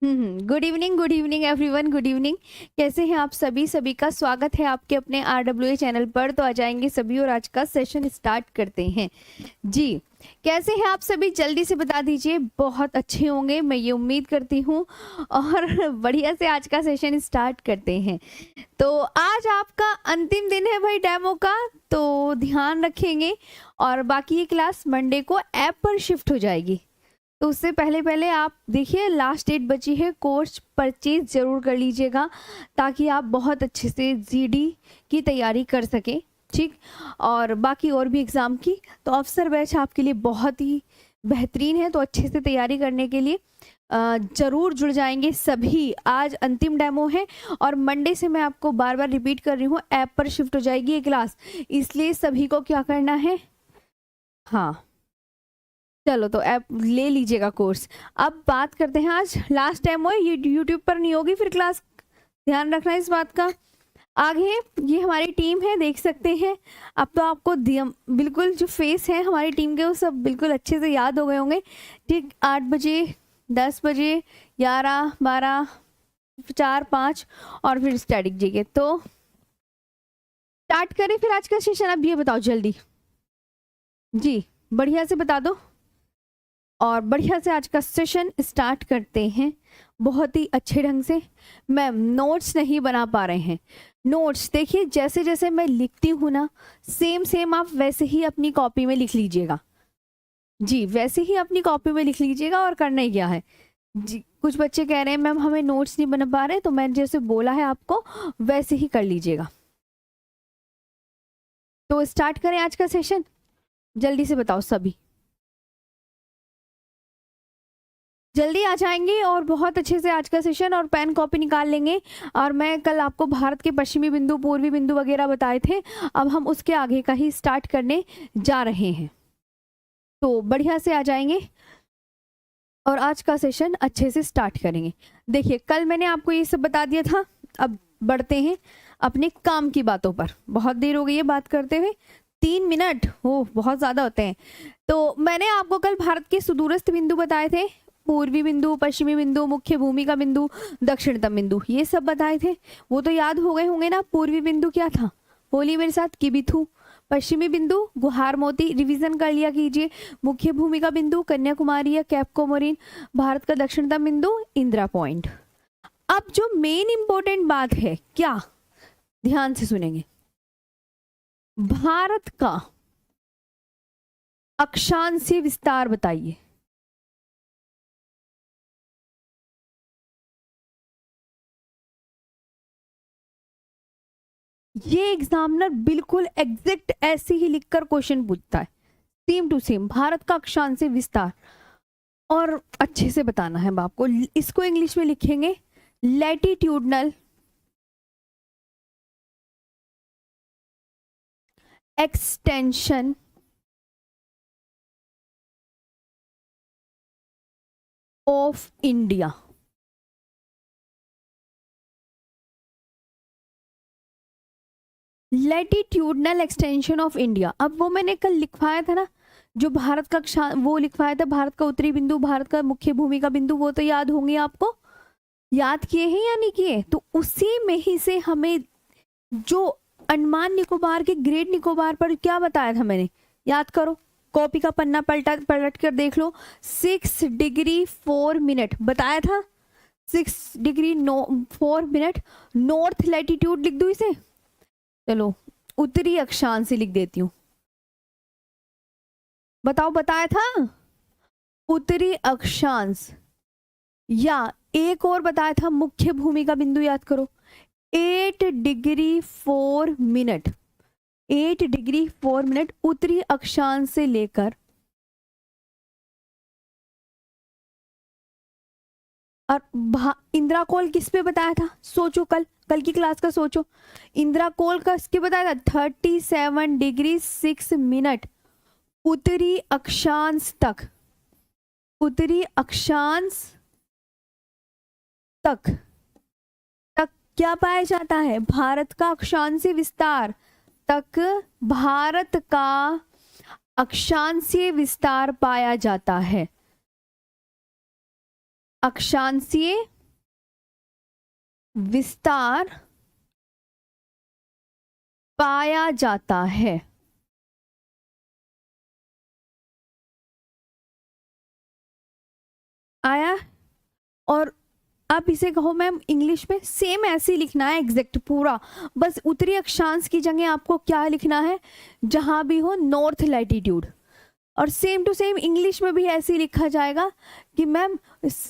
Good evening everyone, good evening. कैसे हैं आप सभी? सभी का स्वागत है आपके अपने RWA चैनल पर। तो आ जाएंगे सभी और आज का सेशन स्टार्ट करते हैं जी। कैसे हैं आप सभी? जल्दी से बता दीजिए। बहुत अच्छे होंगे, मैं ये उम्मीद करती हूँ। और बढ़िया से आज का सेशन स्टार्ट करते हैं। तो आज आपका अंतिम दिन है भाई डेमो का, तो ध्यान रखेंगे। और बाकी ये क्लास मंडे को ऐप पर शिफ्ट हो जाएगी। तो उससे पहले पहले आप देखिए, लास्ट डेट बची है, कोर्स परचेज जरूर कर लीजिएगा ताकि आप बहुत अच्छे से GD की तैयारी कर सकें, ठीक। और बाकी और भी एग्ज़ाम की, तो अफसर बैच आपके लिए बहुत ही बेहतरीन है। तो अच्छे से तैयारी करने के लिए ज़रूर जुड़ जाएंगे सभी। आज अंतिम डेमो है और मंडे से मैं आपको बार बार रिपीट कर रही हूँ, ऐप पर शिफ्ट हो जाएगी ये क्लास, इसलिए सभी को क्या करना है। हाँ चलो, तो ऐप ले लीजिएगा कोर्स। अब बात करते हैं, आज लास्ट टाइम है, ये यूट्यूब पर नहीं होगी फिर क्लास, ध्यान रखना इस बात का। आगे ये हमारी टीम है, देख सकते हैं। अब तो आपको बिल्कुल जो फेस है हमारी टीम के वो सब बिल्कुल अच्छे से याद हो गए होंगे, ठीक। 8 बजे, 10 बजे, 11, 12, 4, 5 और फिर स्टैटिक जी के। तो स्टार्ट करें फिर आज का सेशन। अब ये बताओ जल्दी जी, बढ़िया से बता दो और बढ़िया से आज का सेशन स्टार्ट करते हैं बहुत ही अच्छे ढंग से। मैम नोट्स नहीं बना पा रहे हैं? नोट्स देखिए, जैसे जैसे मैं लिखती हूँ ना, सेम सेम आप वैसे ही अपनी कॉपी में लिख लीजिएगा जी, वैसे ही अपनी कॉपी में लिख लीजिएगा। और करना ही क्या है जी, कुछ बच्चे कह रहे हैं मैम हमें नोट्स नहीं बना पा रहे, तो मैंने जैसे बोला है आपको वैसे ही कर लीजिएगा। तो स्टार्ट करें आज का सेशन, जल्दी से बताओ सभी, जल्दी आ जाएंगे और बहुत अच्छे से आज का सेशन और पेन कॉपी निकाल लेंगे। और मैं कल आपको भारत के पश्चिमी बिंदु, पूर्वी बिंदु वगैरह बताए थे, अब हम उसके आगे का ही स्टार्ट करने जा रहे हैं। तो बढ़िया से आ जाएंगे और आज का सेशन अच्छे से स्टार्ट करेंगे। देखिए, कल मैंने आपको ये सब बता दिया था। अब बढ़ते हैं अपने काम की बातों पर। बहुत देर हो गई है बात करते हुए, 3 मिनट हो बहुत ज़्यादा होते हैं। तो मैंने आपको कल भारत के सुदूरस्थ बिंदु बताए थे, पूर्वी बिंदु, पश्चिमी बिंदु, मुख्य भूमि का बिंदु, दक्षिणतम बिंदु, ये सब बताए थे। वो तो याद हो गए होंगे ना। पूर्वी बिंदु क्या था? बोलिए मेरे साथ, किबिथु। पश्चिमी बिंदु गुहार मोती, रिवीजन कर लिया कीजिए। मुख्य भूमि का बिंदु कन्याकुमारी या कैप कोमोरिन। भारत का दक्षिणतम बिंदु इंदिरा पॉइंट। अब जो मेन इंपॉर्टेंट बात है, क्या, ध्यान से सुनेंगे, भारत का अक्षांशीय विस्तार बताइए। ये एग्जामिनर बिल्कुल एग्जैक्ट ऐसे ही लिखकर क्वेश्चन पूछता है, सेम टू सेम, भारत का अक्षांशीय विस्तार। और अच्छे से बताना है आपको, इसको इंग्लिश में लिखेंगे latitudinal extension of India. Latitudinal extension of India. अब वो मैंने कल लिखवाया था ना, जो भारत का वो लिखवाया था, भारत का उत्तरी बिंदु, भारत का मुख्य भूमि का बिंदु, वो तो याद होंगे आपको। याद किए हैं या नहीं किए? तो उसी में ही से हमें जो अंडमान निकोबार के ग्रेट निकोबार पर क्या बताया था मैंने, याद करो, कॉपी का पन्ना पलट कर देख लो। 6 डिग्री 4 मिनट बताया था, 6 डिग्री 4 मिनट नॉर्थ लैटिट्यूड लिख दूं इसे। चलो उत्तरी अक्षांश से लिख देती हूँ। बताओ, बताया था उत्तरी अक्षांश। या एक और बताया था मुख्य भूमि का बिंदु, याद करो, 8 डिग्री 4 मिनट, 8 डिग्री 4 मिनट उत्तरी अक्षांश से लेकर और इंदिरा कोल किस पे बताया था? सोचो, कल की क्लास का सोचो। इंदिरा कोल का किसके बताया था? 37 डिग्री 6 मिनट उत्तरी अक्षांश तक, उत्तरी अक्षांश तक क्या पाया जाता है? भारत का अक्षांशीय विस्तार तक भारत का अक्षांशीय विस्तार पाया जाता है। अक्षांशीय विस्तार पाया जाता है। आया। और आप इसे कहो मैम इंग्लिश में, सेम ऐसे ही लिखना है एग्जैक्ट पूरा, बस उत्तरी अक्षांश की जगह आपको क्या लिखना है, जहां भी हो नॉर्थ लैटिट्यूड। और सेम टू सेम इंग्लिश में भी ऐसे ही लिखा जाएगा कि मैम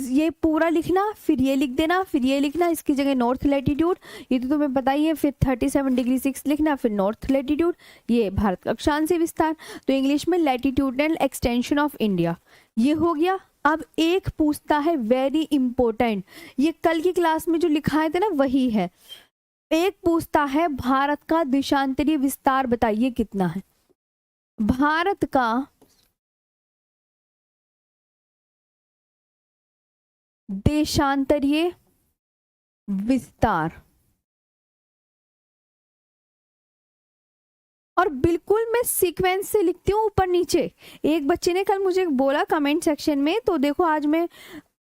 ये पूरा लिखना, फिर ये लिख देना, फिर ये लिखना, इसकी जगह नॉर्थ लैटिट्यूड, ये तो तुम्हें पता ही है, फिर 37 डिग्री 6 लिखना, फिर नॉर्थ लैटिट्यूड, ये भारत का अक्षांश विस्तार। तो इंग्लिश में लैटिट्यूडनल एक्सटेंशन ऑफ इंडिया, ये हो गया। अब एक पूछता है वेरी इंपॉर्टेंट, ये कल की क्लास में जो लिखाए थे ना वही है। एक पूछता है भारत का देशांतरीय विस्तार बताइए कितना है। भारत का देशांतरीय विस्तार, और बिल्कुल मैं सीक्वेंस से लिखती हूँ ऊपर नीचे। एक बच्चे ने कल मुझे बोला कमेंट सेक्शन में, तो देखो आज मैं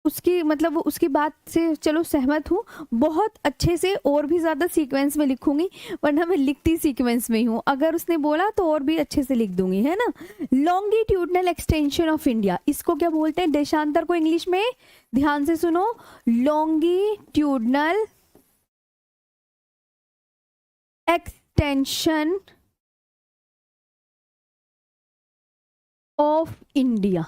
उसकी मतलब उसकी बात से चलो सहमत हूँ, बहुत अच्छे से और भी ज़्यादा सीक्वेंस में लिखूंगी, वरना मैं लिखती सीक्वेंस में ही हूँ। अगर उसने बोला तो और भी अच्छे से लिख दूंगी, है ना। लॉन्गिट्यूडनल एक्सटेंशन ऑफ इंडिया, इसको क्या बोलते हैं देशांतर को इंग्लिश में, ध्यान से सुनो, लॉन्गिट्यूडनल एक्सटेंशन ऑफ इंडिया,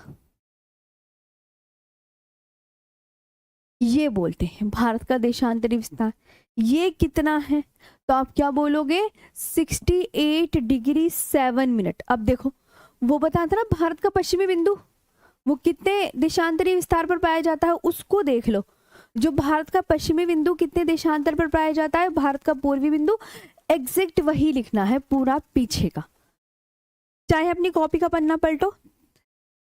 ये बोलते हैं भारत का देशांतरी विस्तार। ये कितना है तो आप क्या बोलोगे, 68 डिग्री 7 मिनट। अब देखो वो बताता ना भारत का पश्चिमी बिंदु, वो कितने देशांतरी विस्तार पर पाया जाता है, उसको देख लो। जो भारत का पश्चिमी बिंदु कितने देशांतर पर पाया जाता है, भारत का पूर्वी बिंदु, एग्जैक्ट वही लिखना है पूरा पीछे का, चाहे अपनी कॉपी का पन्ना पलटो।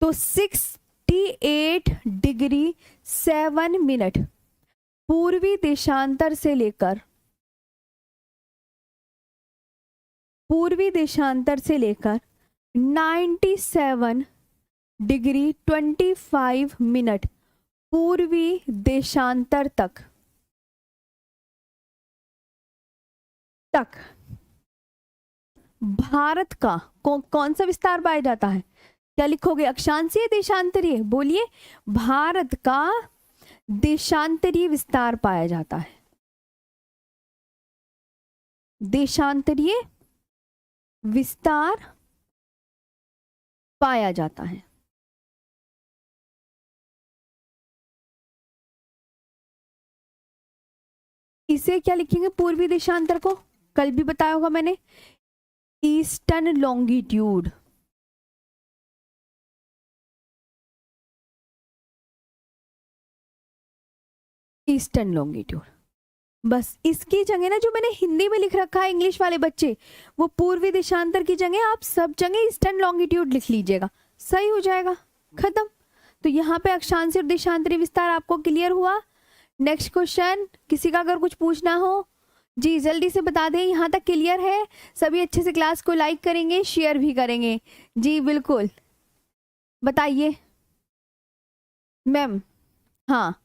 तो 68 डिग्री 7 मिनट पूर्वी देशांतर से लेकर 97 डिग्री 25 मिनट पूर्वी देशांतर तक भारत का कौन सा विस्तार पाया जाता है, क्या लिखोगे, अक्षांशीय देशांतरीय, बोलिए। भारत का देशांतरीय विस्तार पाया जाता है, देशांतरीय विस्तार पाया जाता है। इसे क्या लिखेंगे पूर्वी देशांतर को, कल भी बताया होगा मैंने, ईस्टर्न लॉन्गिट्यूड। ईस्टर्न लॉन्गिट्यूड, बस इसकी जगह ना जो मैंने हिंदी में लिख रखा है इंग्लिश वाले बच्चे, वो पूर्वी देशांतर की जगह आप सब जगह ईस्टर्न लॉन्गिट्यूड लिख लीजिएगा, सही हो जाएगा, खत्म। तो यहाँ पे अक्षांशीय और देशांतरीय विस्तार आपको क्लियर हुआ। नेक्स्ट क्वेश्चन, किसी का अगर कुछ पूछना हो जी जल्दी से बता दें, यहाँ तक क्लियर है सभी, अच्छे से क्लास को लाइक करेंगे, शेयर भी करेंगे जी, बिल्कुल बताइए मैम। हाँ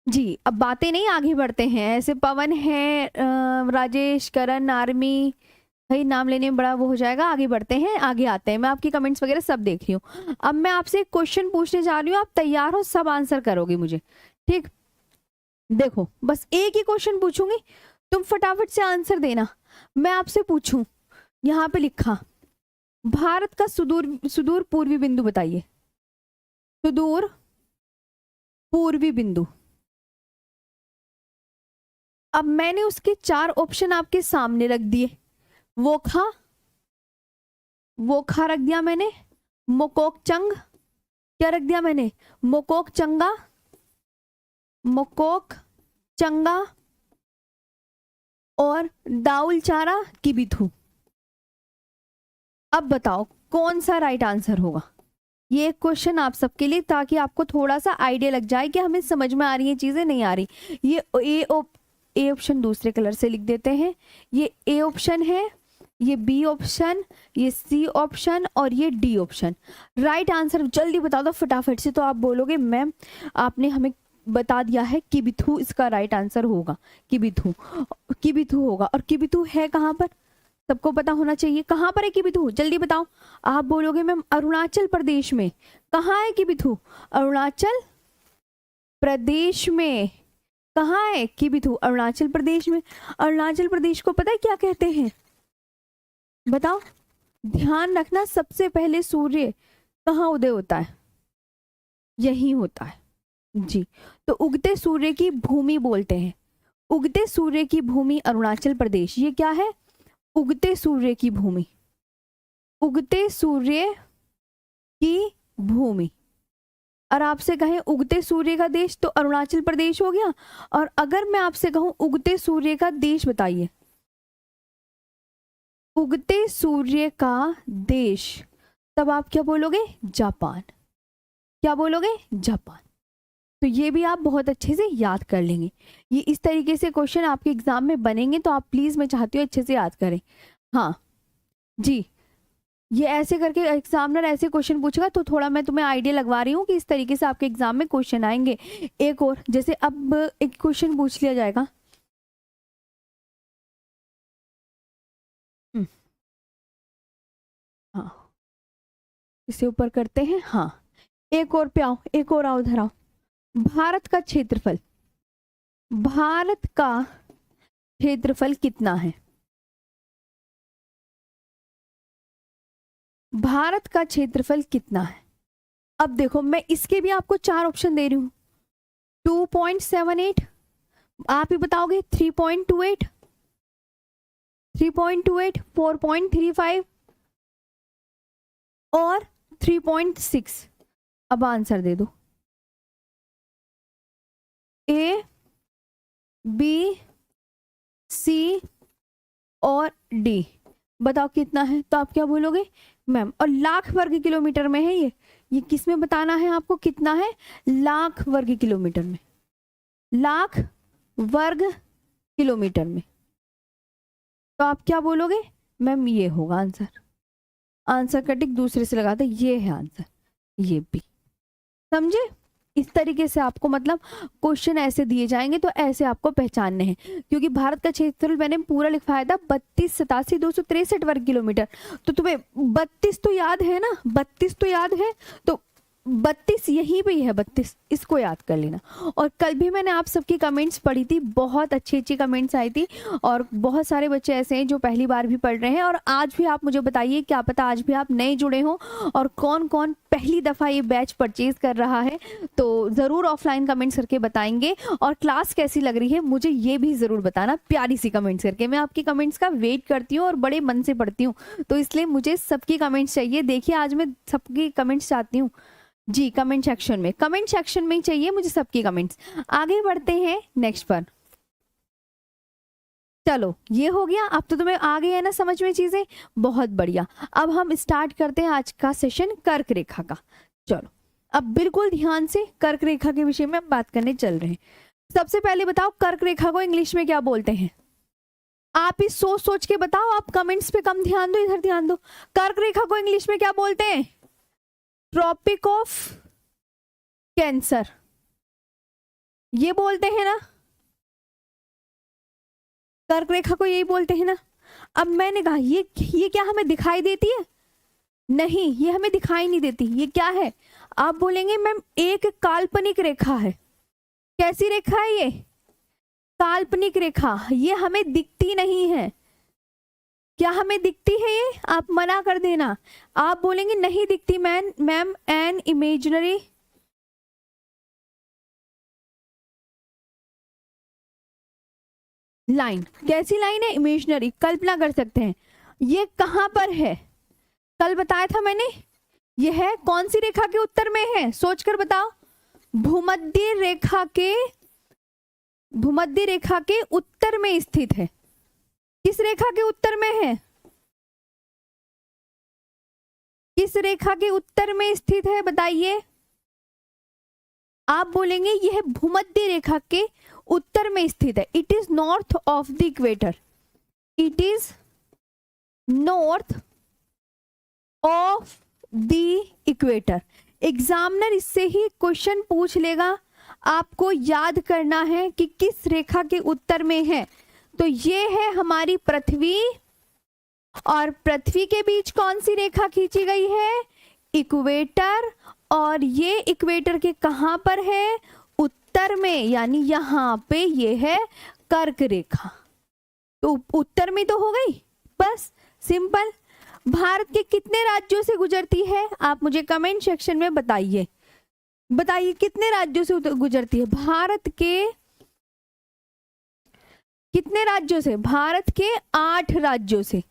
जी, अब बातें नहीं, आगे बढ़ते हैं। ऐसे पवन है, राजेश, करण, आर्मी, भाई नाम लेने में बड़ा वो हो जाएगा, आगे बढ़ते हैं, आगे आते हैं। मैं आपकी कमेंट्स वगैरह सब देख रही हूँ। अब मैं आपसे एक क्वेश्चन पूछने जा रही हूँ, आप तैयार हो, सब आंसर करोगे मुझे, ठीक। देखो बस एक ही क्वेश्चन पूछूंगी, तुम फटाफट से आंसर देना। मैं आपसे पूछूं, यहाँ पे लिखा भारत का सुदूर पूर्वी बिंदु बताइए, सुदूर पूर्वी बिंदु। अब मैंने उसके 4 ऑप्शन आपके सामने रख दिए, वोखा रख दिया मैंने, मोकोकचंग, क्या रख दिया मैंने, मोकोकचंगा, मोकोकचंगा और दाउलचारा किबिथु। अब बताओ कौन सा राइट आंसर होगा। ये क्वेश्चन आप सबके लिए, ताकि आपको थोड़ा सा आइडिया लग जाए कि हमें समझ में आ रही है चीजें, नहीं आ रही। ये ए ऑप्शन दूसरे कलर से लिख देते हैं, ये ए ऑप्शन है, ये बी ऑप्शन, ये सी ऑप्शन और ये डी ऑप्शन। राइट आंसर जल्दी बता दो फटाफट से। तो आप बोलोगे मैम आपने हमें बता दिया है किबिथु इसका राइट आंसर होगा। किबिथु, किबिथु होगा। और किबिथु है कहाँ पर, सबको पता होना चाहिए। कहाँ पर है किबिथु, जल्दी बताओ। आप बोलोगे मैम अरुणाचल प्रदेश में। कहाँ है किबिथु, अरुणाचल प्रदेश में। कहाँ है किबिथु, अरुणाचल प्रदेश में। अरुणाचल प्रदेश को पता है क्या कहते हैं, बताओ। ध्यान रखना सबसे पहले सूर्य कहाँ उदय होता है, यही होता है जी। तो उगते सूर्य की भूमि बोलते हैं, उगते सूर्य की भूमि अरुणाचल प्रदेश। ये क्या है, उगते सूर्य की भूमि, उगते सूर्य की भूमि। और आपसे कहें उगते सूर्य का देश तो अरुणाचल प्रदेश हो गया। और अगर मैं आपसे कहूं उगते सूर्य का देश बताइए, उगते सूर्य का देश, तब आप क्या बोलोगे, जापान। क्या बोलोगे, जापान। तो ये भी आप बहुत अच्छे से याद कर लेंगे। ये इस तरीके से क्वेश्चन आपके एग्जाम में बनेंगे, तो आप प्लीज मैं चाहती हूँ अच्छे से याद करें। हाँ जी, ये ऐसे करके एग्जामिनर ऐसे क्वेश्चन पूछेगा तो थोड़ा मैं तुम्हें आइडिया लगवा रही हूँ कि इस तरीके से आपके एग्जाम में क्वेश्चन आएंगे। एक और, जैसे अब एक क्वेश्चन पूछ लिया जाएगा, हाँ इसे ऊपर करते हैं। हाँ एक और पे आओ, एक और आओ, धराओ। भारत का क्षेत्रफल, भारत का क्षेत्रफल कितना है, भारत का क्षेत्रफल कितना है। अब देखो मैं इसके भी आपको 4 ऑप्शन दे रही हूं। 2.78, आप ही बताओगे। 3.28, 3.28, 4.35 और 3.6। अब आंसर दे दो, ए, बी, सी और डी। बताओ कितना है। तो आप क्या बोलोगे मैम, और लाख वर्ग किलोमीटर में है ये किस में बताना है आपको, कितना है, लाख वर्ग किलोमीटर में, लाख वर्ग किलोमीटर में। तो आप क्या बोलोगे मैम, ये होगा आंसर। आंसर का टिक दूसरे से लगाते, ये है आंसर, ये भी। समझे, इस तरीके से आपको मतलब क्वेश्चन ऐसे दिए जाएंगे तो ऐसे आपको पहचानने हैं। क्योंकि भारत का क्षेत्रफल मैंने पूरा लिखवाया था 32,87,263 वर्ग किलोमीटर। तो तुम्हें 32 तो याद है ना, 32 तो याद है, तो 32 यहीं पे ही है, 32 इसको याद कर लेना। और कल भी मैंने आप सबकी कमेंट्स पढ़ी थी, बहुत अच्छी अच्छी कमेंट्स आई थी। और बहुत सारे बच्चे ऐसे हैं जो पहली बार भी पढ़ रहे हैं। और आज भी आप मुझे बताइए, क्या पता आज भी आप नए जुड़े हो और कौन कौन पहली दफ़ा ये बैच परचेज कर रहा है। तो ज़रूर ऑफलाइन कमेंट्स करके बताएंगे। और क्लास कैसी लग रही है मुझे ये भी ज़रूर बताना, प्यारी सी कमेंट्स करके। मैं आपकी कमेंट्स का वेट करती हूँ और बड़े मन से पढ़ती हूँ, तो इसलिए मुझे सबकी कमेंट्स चाहिए। देखिए आज मैं सबकी कमेंट्स चाहती हूँ जी, कमेंट सेक्शन में, कमेंट सेक्शन में ही चाहिए मुझे सबकी कमेंट्स। आगे बढ़ते हैं नेक्स्ट पर। चलो ये हो गया, अब तो तुम्हें आ गई है ना समझ में चीजें, बहुत बढ़िया। अब हम स्टार्ट करते हैं आज का सेशन कर्क रेखा का। चलो अब बिल्कुल ध्यान से कर्क रेखा के विषय में हम बात करने चल रहे हैं। सबसे पहले बताओ कर्क रेखा को इंग्लिश में क्या बोलते हैं। आप ही सोच सोच के बताओ, आप कमेंट्स पे कम ध्यान दो, इधर ध्यान दो। कर्क रेखा को इंग्लिश में क्या बोलते हैं, ट्रॉपिक ऑफ कैंसर, ये बोलते हैं ना, कर्क रेखा को यही बोलते हैं ना। अब मैंने कहा ये क्या हमें दिखाई देती है, नहीं ये हमें दिखाई नहीं देती। ये क्या है, आप बोलेंगे मैम एक काल्पनिक रेखा है। कैसी रेखा है ये, काल्पनिक रेखा, ये हमें दिखती नहीं है। क्या हमें दिखती है ये, आप मना कर देना। आप बोलेंगे नहीं दिखती मैम, एन इमेजिनरी लाइन। कैसी लाइन है, इमेजिनरी, कल्पना कर सकते हैं। ये कहां पर है, कल बताया था मैंने, ये है कौन सी रेखा के उत्तर में है, सोचकर बताओ। भूमध्य रेखा के, भूमध्य रेखा के उत्तर में स्थित है। किस रेखा के उत्तर में है, किस रेखा के उत्तर में स्थित है बताइए। आप बोलेंगे यह भूमध्य रेखा के उत्तर में स्थित है। It is north of the equator, it is north of the equator. Examiner इससे ही क्वेश्चन पूछ लेगा, आपको याद करना है कि किस रेखा के उत्तर में है। तो ये है हमारी पृथ्वी, और पृथ्वी के बीच कौन सी रेखा खींची गई है, इक्वेटर, और ये इक्वेटर के कहां पर है, उत्तर में, यानी यहां पे ये है कर्क रेखा। तो उत्तर में तो हो गई, बस सिंपल। भारत के कितने राज्यों से गुजरती है, आप मुझे कमेंट सेक्शन में बताइए। बताइए कितने राज्यों से गुजरती है, भारत के कितने राज्यों से, भारत के 8 राज्यों से,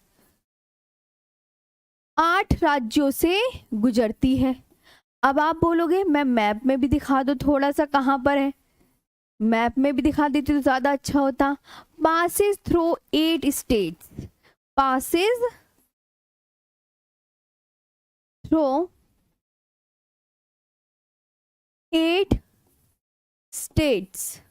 8 राज्यों से गुजरती है। अब आप बोलोगे मैं मैप में भी दिखा दो थोड़ा सा कहां पर है, मैप में भी दिखा देती तो ज्यादा अच्छा होता। Passes through 8 states, passes through 8 states,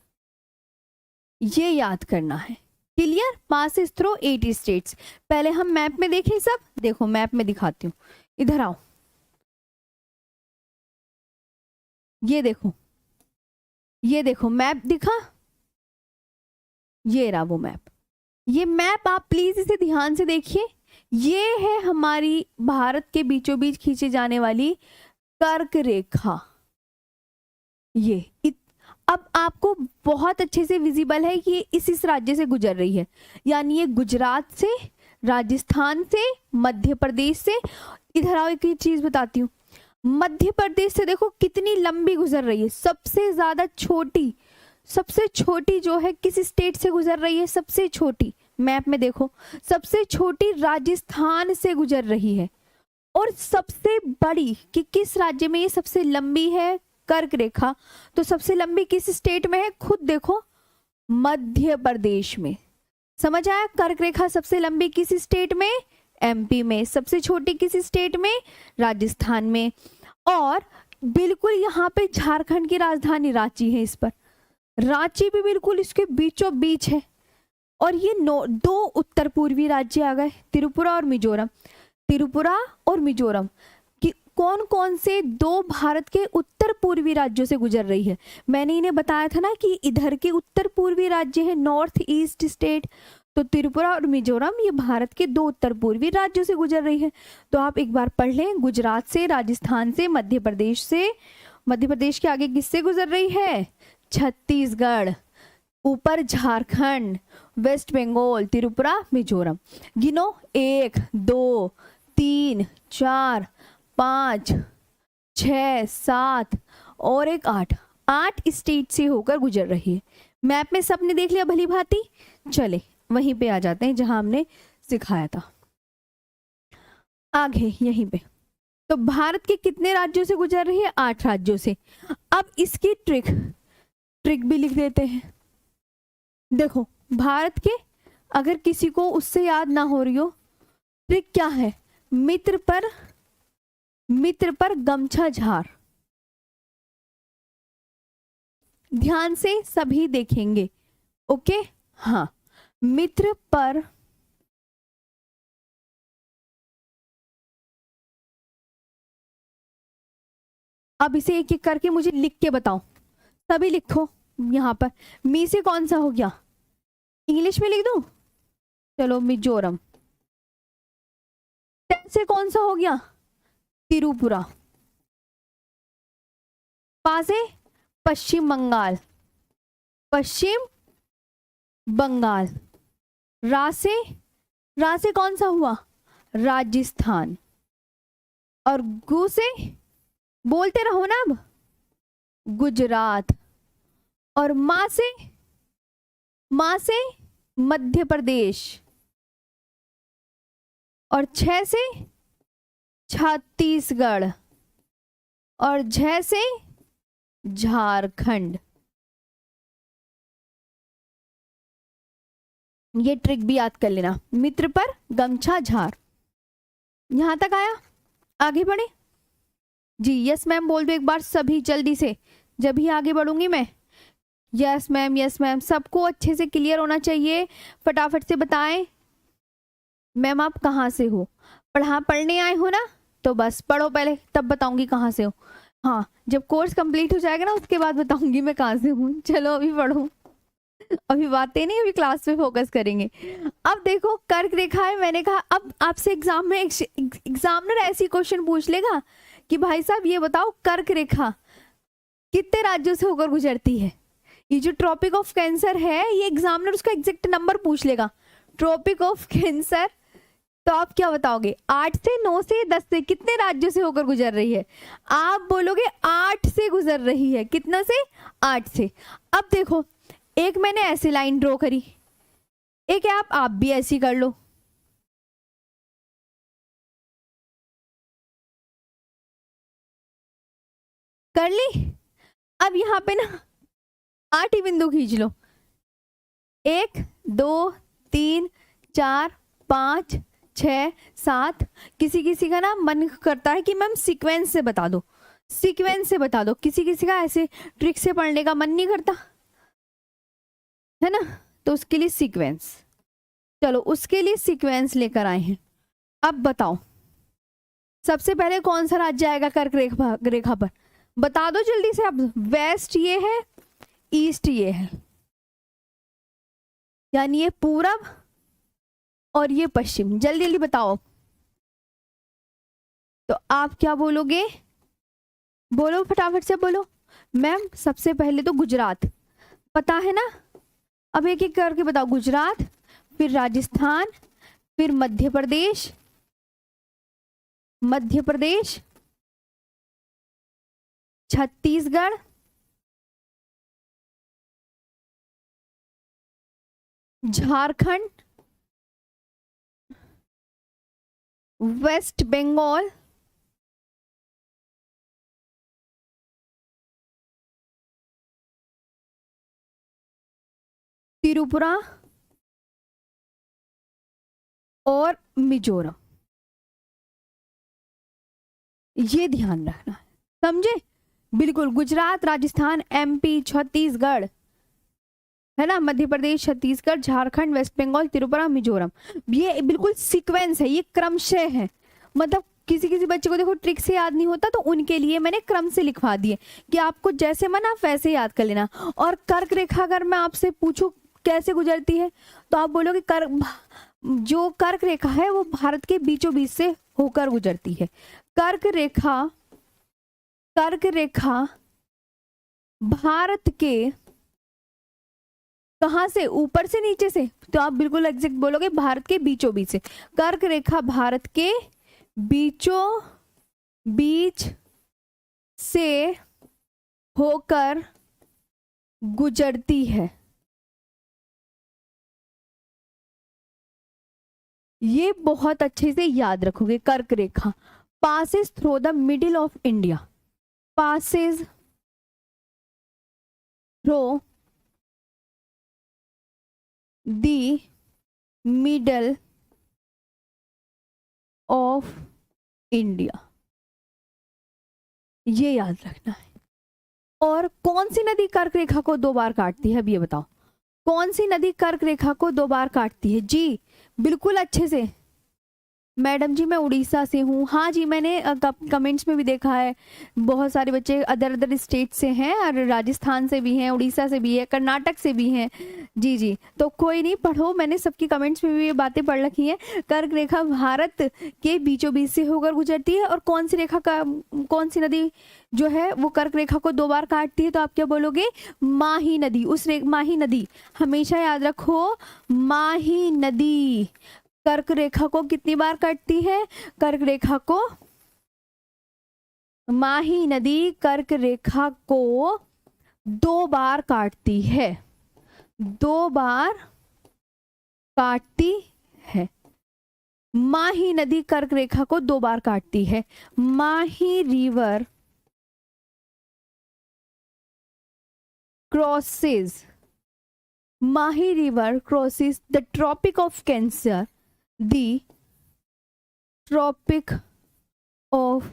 ये याद करना है। Clear, passes through 8 states. पहले हम मैप में देखें सब, देखो मैप में दिखाती हूँ, इधर आओ, ये देखो, ये देखो मैप दिखा, ये रहा वो मैप। ये मैप आप प्लीज इसे ध्यान से देखिए, ये है हमारी भारत के बीचों बीच खींची जाने वाली कर्क रेखा। ये अब आपको बहुत अच्छे से विजिबल है कि ये इस राज्य से गुजर रही है, यानी ये गुजरात से, राजस्थान से, मध्य प्रदेश से। इधर आओ, एक चीज बताती हूँ, मध्य प्रदेश से देखो कितनी लंबी गुजर रही है, सबसे ज्यादा छोटी, सबसे छोटी जो है किस स्टेट से गुजर रही है, सबसे छोटी मैप में देखो, सबसे छोटी राजस्थान से गुजर रही है। और सबसे बड़ी कि किस राज्य में ये सबसे लंबी है, कर्क रेखा, तो सबसे लंबी किस स्टेट में है, खुद देखो, मध्य प्रदेश में। समझ आया, कर्क रेखा सबसे लंबी किस स्टेट में, एमपी में। सबसे छोटी किस स्टेट में, राजस्थान में। और बिल्कुल यहाँ पे झारखंड की राजधानी रांची है, इस पर रांची भी बिल्कुल इसके बीचों बीच है। और ये 2 उत्तर पूर्वी राज्य आ गए, त्रिपुरा और मिजोरम। त्रिपुरा और मिजोरम कि कौन कौन से 2 भारत के उत्तर पूर्वी राज्यों से गुजर रही है। मैंने इन्हें बताया था ना कि इधर के उत्तर पूर्वी राज्य है, नॉर्थ ईस्ट स्टेट, तो त्रिपुरा और मिजोरम ये भारत के 2 उत्तर पूर्वी राज्यों से गुजर रही है। तो आप एक बार पढ़ लें, गुजरात से, राजस्थान से, मध्य प्रदेश से। मध्य प्रदेश के आगे किससे गुजर रही है, छत्तीसगढ़, ऊपर झारखंड, वेस्ट बंगाल, त्रिपुरा, मिजोरम। गिनो, 1 2 3 4 5 6 7 और एक 8, 8 स्टेट से होकर गुजर रही है। मैप में सबने देख लिया भली भांति, चले वहीं पे आ जाते हैं जहां हमने सिखाया था, आगे यहीं पे। तो भारत के कितने राज्यों से गुजर रही है, 8 राज्यों से। अब इसकी ट्रिक भी लिख देते हैं। देखो भारत के, अगर किसी को उससे याद ना हो रही हो, ट्रिक क्या है, मित्र पर गमछा झार। ध्यान से सभी देखेंगे, ओके, हाँ, मित्र पर अब इसे एक एक करके मुझे लिख के बताओ, सभी लिखो। यहां पर मी से कौन सा हो गया, इंग्लिश में लिख दूं, चलो मिजोरम। से कौन सा हो गया, त्रिपुरा। पा से पश्चिम बंगाल। रा से कौन सा हुआ, राजस्थान। और गु से बोलते रहो ना अब, गुजरात। और मां से मध्य प्रदेश। और 6 से छत्तीसगढ़। और 6 से झारखंड। ये ट्रिक भी याद कर लेना, मित्र पर गमछा झार। यहां तक आया, आगे बढ़े जी। यस मैम बोल दो एक बार सभी जल्दी से, जब ही आगे बढ़ूंगी मैं। यस मैम, यस मैम, सबको अच्छे से क्लियर होना चाहिए, फटाफट से बताएं। मैम आप कहाँ से हो? पढ़ने आए हो ना, तो बस पढ़ो पहले, तब बताऊंगी कहाँ से हो। हाँ, जब कोर्स कंप्लीट हो जाएगा ना उसके बाद बताऊंगी मैं कहाँ से हूँ। चलो अभी पढ़ो, अभी बातें नहीं, अभी क्लास पे फोकस करेंगे। अब देखो कर्क रेखा है, मैंने कहा अब आपसे एग्जाम में एग्जामिनर ऐसी क्वेश्चन पूछ लेगा कि भाई साहब ये बताओ कर्क रेखा कितने राज्यों से होकर गुजरती है। ये जो ट्रॉपिक ऑफ कैंसर है, ये एग्जामिनर उसका एग्जैक्ट नंबर पूछ लेगा, ट्रॉपिक ऑफ कैंसर। तो आप क्या बताओगे, 8 से, 9 से, 10 से, कितने राज्यों से होकर गुजर रही है? आप बोलोगे 8 से गुजर रही है। कितना से? 8 से। अब देखो, एक मैंने ऐसी लाइन ड्रॉ करी, एक है आप भी ऐसी कर लो। कर ली? अब यहां पे ना 8 ही बिंदु खींच लो, 1 2 3 4 5 6 7। किसी किसी का ना मन करता है कि मैम सीक्वेंस से बता दो, सीक्वेंस से बता दो। किसी किसी का ऐसे ट्रिक से पढ़ने का मन नहीं करता है ना, तो उसके लिए सीक्वेंस, चलो उसके लिए सीक्वेंस लेकर आए हैं। अब बताओ सबसे पहले कौन सा राज्य आएगा कर्क रेखा पर? बता दो जल्दी से। अब वेस्ट ये है, ईस्ट ये है, यानी ये पूरब और ये पश्चिम। जल्दी जल्दी बताओ। तो आप क्या बोलोगे? बोलो फटाफट से बोलो। मैम सबसे पहले तो गुजरात पता है ना, अब एक एक करके बताओ। गुजरात, फिर राजस्थान, फिर मध्य प्रदेश, मध्य प्रदेश, छत्तीसगढ़, झारखंड, वेस्ट बंगाल, त्रिपुरा और मिजोरम। ये ध्यान रखना, समझे? बिल्कुल, गुजरात, राजस्थान, एमपी, छत्तीसगढ़ है ना, मध्य प्रदेश, छत्तीसगढ़, झारखंड, वेस्ट बंगाल, त्रिपुरा, मिजोरम। ये बिल्कुल सीक्वेंस है, ये क्रमशः है। मतलब किसी किसी बच्चे को देखो ट्रिक से याद नहीं होता, तो उनके लिए मैंने क्रम से लिखवा दिए कि आपको जैसे मन आप वैसे याद कर लेना। और कर्क रेखा अगर मैं आपसे पूछूं कैसे गुजरती है, तो आप बोलोगे जो कर्क रेखा है वो भारत के बीचों बीच से होकर गुजरती है। कर्क रेखा भारत के कहां से, ऊपर से नीचे से? तो आप बिल्कुल एग्जैक्ट बोलोगे भारत के बीचों बीच से। कर्क रेखा भारत के बीचों बीच से होकर गुजरती है। ये बहुत अच्छे से याद रखोगे। कर्क रेखा passes through the middle of India, passes through the middle of India। ये याद रखना है। और कौन सी नदी कर्क रेखा को 2 बार काटती है? अब ये बताओ, कौन सी नदी कर्क रेखा को 2 बार काटती है? जी बिल्कुल अच्छे से। मैडम जी मैं उड़ीसा से हूँ। हाँ जी, मैंने कमेंट्स में भी देखा है, बहुत सारे बच्चे अदर स्टेट से हैं, और राजस्थान से भी हैं, उड़ीसा से भी है, कर्नाटक से भी हैं। जी जी, तो कोई नहीं, पढ़ो, मैंने सबकी कमेंट्स में भी ये बातें पढ़ रखी हैं। कर्क रेखा भारत के बीचों बीच से होकर गुजरती है। और कौन सी नदी जो है वो कर्क रेखा को 2 बार काटती है? तो आप क्या बोलोगे? माही नदी। माही नदी हमेशा याद रखो, माही नदी कर्क रेखा को कितनी बार काटती है? कर्क रेखा को, माही नदी कर्क रेखा को 2 बार काटती है, 2 बार काटती है। माही नदी कर्क रेखा को 2 बार काटती है। Mahi river crosses, Mahi river crosses the tropic of Cancer, the tropic of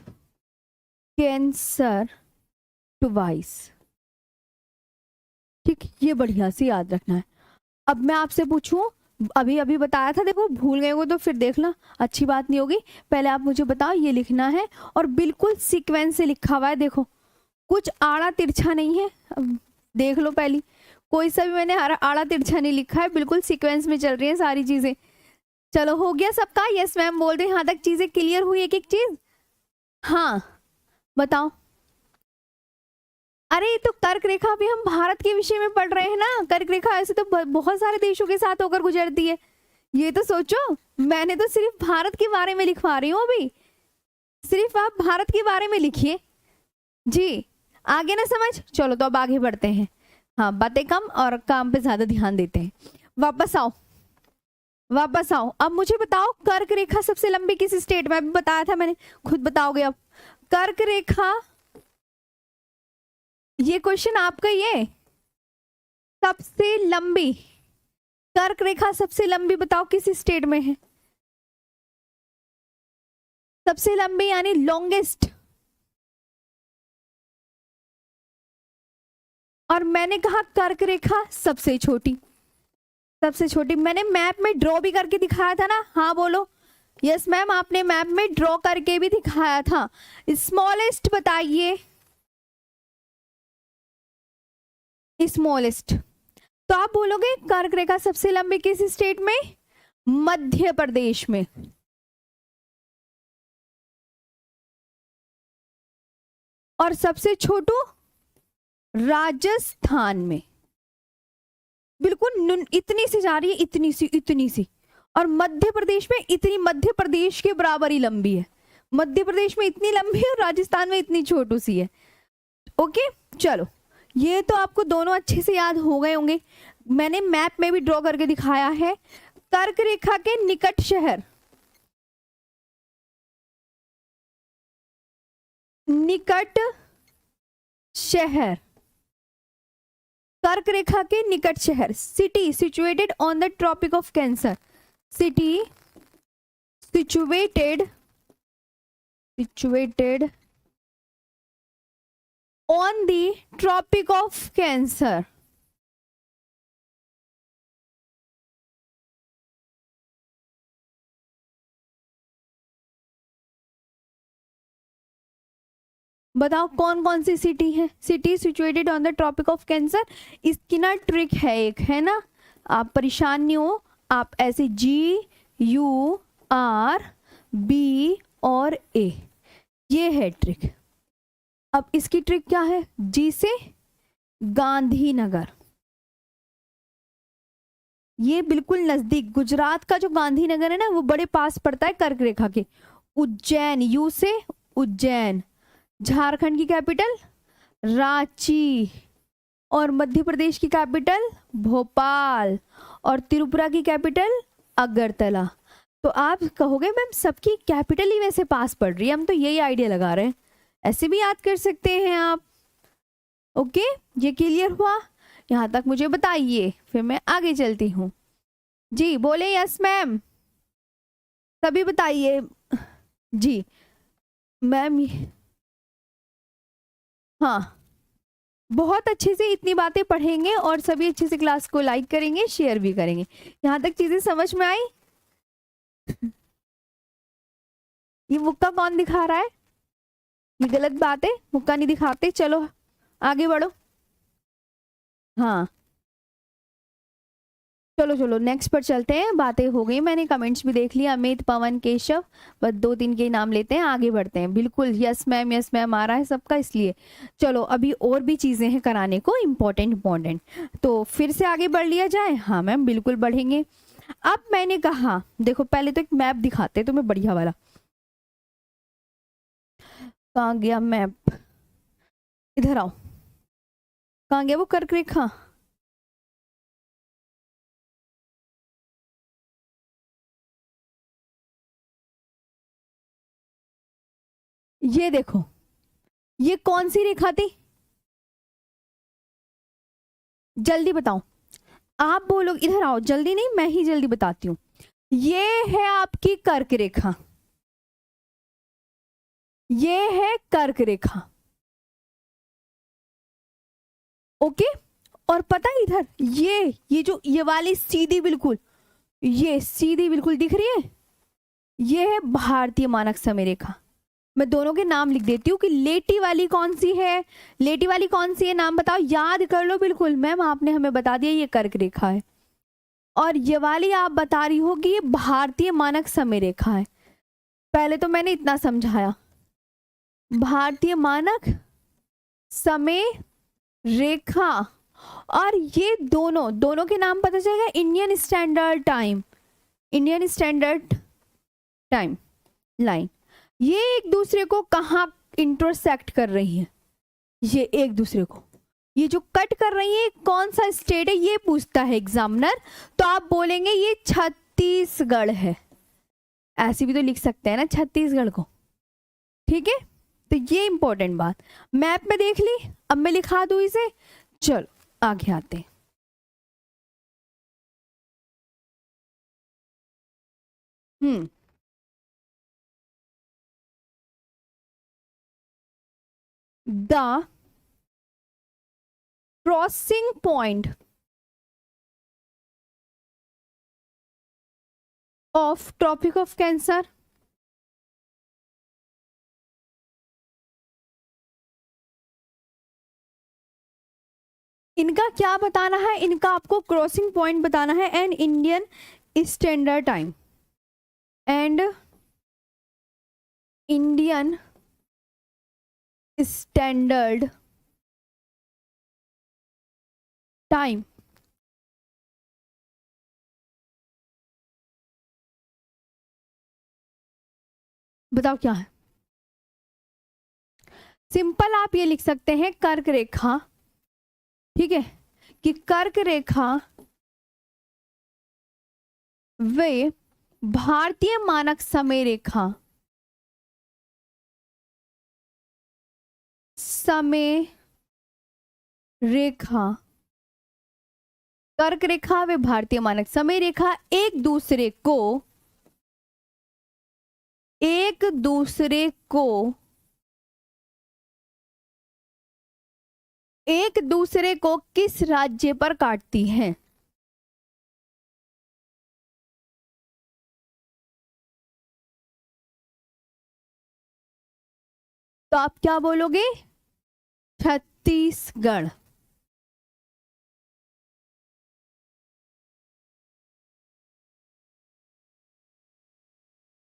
cancer twice। ठीक, ये बढ़िया से याद रखना है। अब मैं आपसे पूछूं अभी अभी बताया था, देखो भूल गए हो तो फिर देखना, अच्छी बात नहीं होगी। पहले आप मुझे बताओ, ये लिखना है और बिल्कुल सीक्वेंस से लिखा हुआ है, देखो कुछ आड़ा तिरछा नहीं है। अब देख लो, पहली कोई सा भी मैंने आड़ा तिरछा नहीं लिखा है, बिल्कुल सीक्वेंस में चल रही है सारी चीजें। चलो हो गया सबका? यस मैम बोल रहे हैं, यहाँ तक चीजें क्लियर हुई एक एक चीज? हाँ बताओ। अरे ये तो कर्क रेखा भी हम भारत के विषय में पढ़ रहे हैं ना। कर्क रेखा ऐसे तो बहुत सारे देशों के साथ होकर गुजरती है। ये तो सोचो, मैंने तो सिर्फ भारत के बारे में लिखवा रही हूँ अभी, सिर्फ आप भारत के बारे में लिखिए जी। आगे ना समझ? चलो तो अब आगे बढ़ते हैं। हाँ, बातें कम और काम पे ज्यादा ध्यान देते हैं। वापस आओ, वापस आओ। अब मुझे बताओ, कर्क रेखा सबसे लंबी किस स्टेट में? अभी बताया था मैंने, खुद बताओगे अब। कर्क रेखा, ये क्वेश्चन आपका, ये सबसे लंबी कर्क रेखा सबसे लंबी बताओ किस स्टेट में है? सबसे लंबी यानी लॉन्गेस्ट। और मैंने कहा कर्क रेखा सबसे छोटी, सबसे छोटी। मैंने मैप में ड्रॉ भी करके दिखाया था ना? हाँ बोलो। यस मैम, आपने मैप में ड्रॉ करके भी दिखाया था। स्मॉलेस्ट बताइए, स्मॉलेस्ट। तो आप बोलोगे कर्क रेखा सबसे लंबी किस स्टेट में? मध्य प्रदेश में। और सबसे छोटू राजस्थान में। बिल्कुल इतनी सी जा रही है, इतनी सी, इतनी सी। और मध्य प्रदेश में इतनी, मध्य प्रदेश के बराबर ही लंबी है। मध्य प्रदेश में इतनी लंबी है और राजस्थान में इतनी छोटू सी है। ओके चलो, ये तो आपको दोनों अच्छे से याद हो गए होंगे। मैंने मैप में भी ड्रॉ करके दिखाया है। कर्क रेखा के निकट शहर, निकट शहर, कर्क रेखा के निकट शहर। City situated on the tropic of cancer, city situated on the tropic of cancer. बताओ कौन कौन सी सिटी है? City situated on the tropic of cancer. इसकी ना ट्रिक है एक, है ना, आप परेशान नहीं हो। आप ऐसे GURB और A, ये है ट्रिक। अब इसकी ट्रिक क्या है? जी से गांधीनगर, ये बिल्कुल नजदीक, गुजरात का जो गांधीनगर है ना, वो बड़े पास पड़ता है कर्क रेखा के। उज्जैन, यू से उज्जैन। झारखंड की कैपिटल रांची, और मध्य प्रदेश की कैपिटल भोपाल, और त्रिपुरा की कैपिटल अगरतला। तो आप कहोगे मैम सबकी कैपिटल ही वैसे पास पड़ रही है, हम तो यही आइडिया लगा रहे हैं। ऐसे भी याद कर सकते हैं आप। ओके, ये क्लियर हुआ? यहाँ तक मुझे बताइए, फिर मैं आगे चलती हूँ। जी बोले। यस मैम, सभी बताइए जी। मैम हाँ, बहुत अच्छे से इतनी बातें पढ़ेंगे और सभी अच्छे से क्लास को लाइक करेंगे, शेयर भी करेंगे। यहाँ तक चीजें समझ में आई? ये मुक्का कौन दिखा रहा है? ये गलत बात है, मुक्का नहीं दिखाते। चलो आगे बढ़ो। हाँ चलो चलो नेक्स्ट पर चलते हैं। बातें हो गई, मैंने कमेंट्स भी देख लिया। अमित, पवन, केशव, बस 2-3 के नाम लेते हैं, आगे बढ़ते हैं। बिल्कुल यस मैम आ रहा है सबका, इसलिए चलो अभी और भी चीजें हैं कराने को, इम्पोर्टेंट। तो फिर से आगे बढ़ लिया जाए। हाँ मैम बिल्कुल बढ़ेंगे। अब मैंने कहा देखो, पहले तो एक मैप दिखाते हैं तुम्हें बढ़िया वाला। कहाँ गया मैप? इधर आओ। कहाँ गया वो कर्क रेखा? ये देखो, ये कौन सी रेखा थी? जल्दी बताओ। आप बोलोगे, इधर आओ। जल्दी नहीं, मैं ही जल्दी बताती हूँ। ये है आपकी कर्क रेखा, ये है कर्क रेखा। ओके, और पता है इधर ये जो ये वाली सीधी बिल्कुल, ये सीधी बिल्कुल दिख रही है, ये है भारतीय मानक समय रेखा। मैं दोनों के नाम लिख देती हूँ कि लेटी वाली कौन सी है, लेटी वाली कौन सी है, नाम बताओ, याद कर लो बिल्कुल। मैम आपने हमें बता दिया ये कर्क रेखा है, और ये वाली आप बता रही हो कि ये भारतीय मानक समय रेखा है। पहले तो मैंने इतना समझाया, भारतीय मानक समय रेखा, और ये दोनों के नाम पता चलेगा, Indian standard time, Indian standard time line. ये एक दूसरे को कहाँ इंटरसेक्ट कर रही है, ये एक दूसरे को, ये जो कट कर रही है कौन सा स्टेट है ये पूछता है एग्जामिनर, तो आप बोलेंगे ये छत्तीसगढ़ है। ऐसे भी तो लिख सकते हैं ना छत्तीसगढ़ को, ठीक है। तो ये इंपॉर्टेंट बात मैप में देख ली, अब मैं लिखा दूं इसे। चलो आगे आते हैं। The crossing point of tropic of cancer, इनका क्या बताना है, इनका आपको क्रॉसिंग पॉइंट बताना है, and Indian standard time, and Indian standard time. बताओ क्या है। सिंपल आप ये लिख सकते हैं कर्क रेखा, ठीक है, कि कर्क रेखा वे भारतीय मानक समय रेखा, समय रेखा, कर्क रेखा वे भारतीय मानक समय रेखा एक दूसरे को किस राज्य पर काटती हैं। तो आप क्या बोलोगे, छत्तीसगढ़।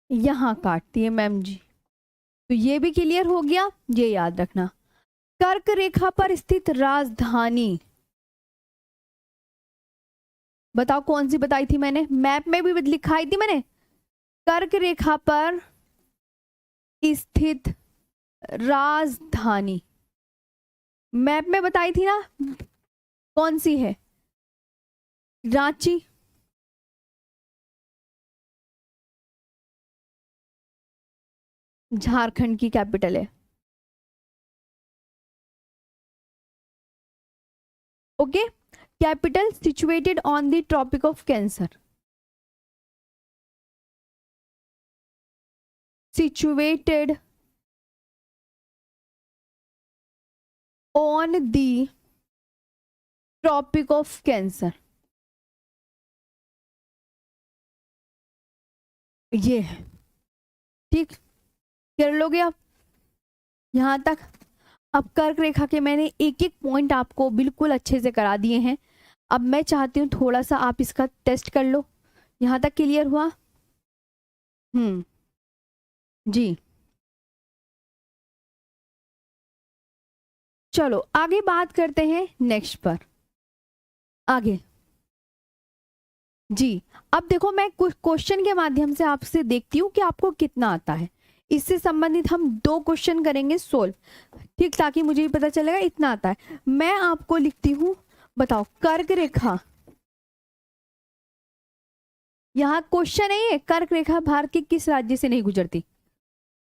यहां काटती है मैम जी, तो ये भी क्लियर हो गया, ये याद रखना। कर्क रेखा पर स्थित राजधानी, बताओ कौन सी बताई थी मैंने, मैप में भी लिखाई थी मैंने, कर्क रेखा पर स्थित राजधानी मैप में बताई थी ना, कौन सी है, रांची। झारखंड की कैपिटल है, okay. Capital situated on the tropic of cancer, situated on the tropic of cancer, ये है, ठीक, कर लोगे आप यहां तक। अब कर्क रेखा के मैंने एक एक पॉइंट आपको बिल्कुल अच्छे से करा दिए हैं, अब मैं चाहती हूँ थोड़ा सा आप इसका टेस्ट कर लो। यहां तक क्लियर हुआ? जी चलो आगे बात करते हैं नेक्स्ट पर, आगे जी। अब देखो मैं कुछ क्वेश्चन के माध्यम से आपसे देखती हूँ कि आपको कितना आता है, इससे संबंधित हम 2 क्वेश्चन करेंगे सोल्व, ठीक, ताकि मुझे भी पता चलेगा इतना आता है। मैं आपको लिखती हूँ, बताओ कर्क रेखा, यहाँ क्वेश्चन है ये, कर्क रेखा भारत के किस राज्य से नहीं गुजरती,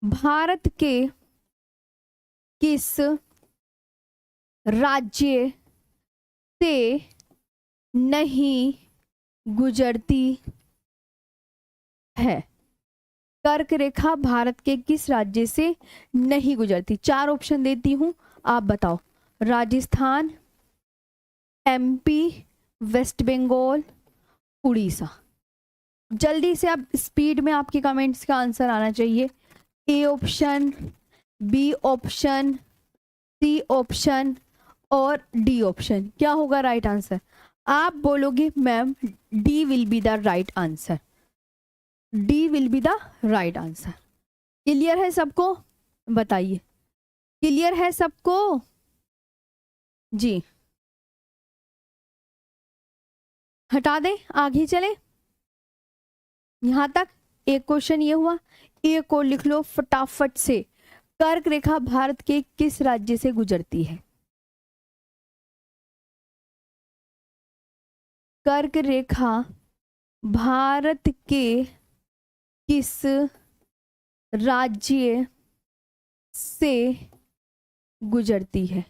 भारत के किस राज्य से नहीं गुजरती है, कर्क रेखा भारत के किस राज्य से नहीं गुजरती। 4 ऑप्शन देती हूं, आप बताओ, राजस्थान, एमपी, वेस्ट बंगाल, उड़ीसा। जल्दी से आप स्पीड में आपके कमेंट्स का आंसर आना चाहिए। A option, B option, C option और डी ऑप्शन, क्या होगा राइट आंसर? आप बोलोगे ma'am D will be the right answer, D will be the right answer. Clear है सबको? बताइए, क्लियर है सबको? जी, हटा दें, आगे चले। यहां तक एक क्वेश्चन ये हुआ। एक और लिख लो फटाफट से। कर्क रेखा भारत के किस राज्य से गुजरती है? कर्क रेखा भारत के किस राज्य से गुजरती है?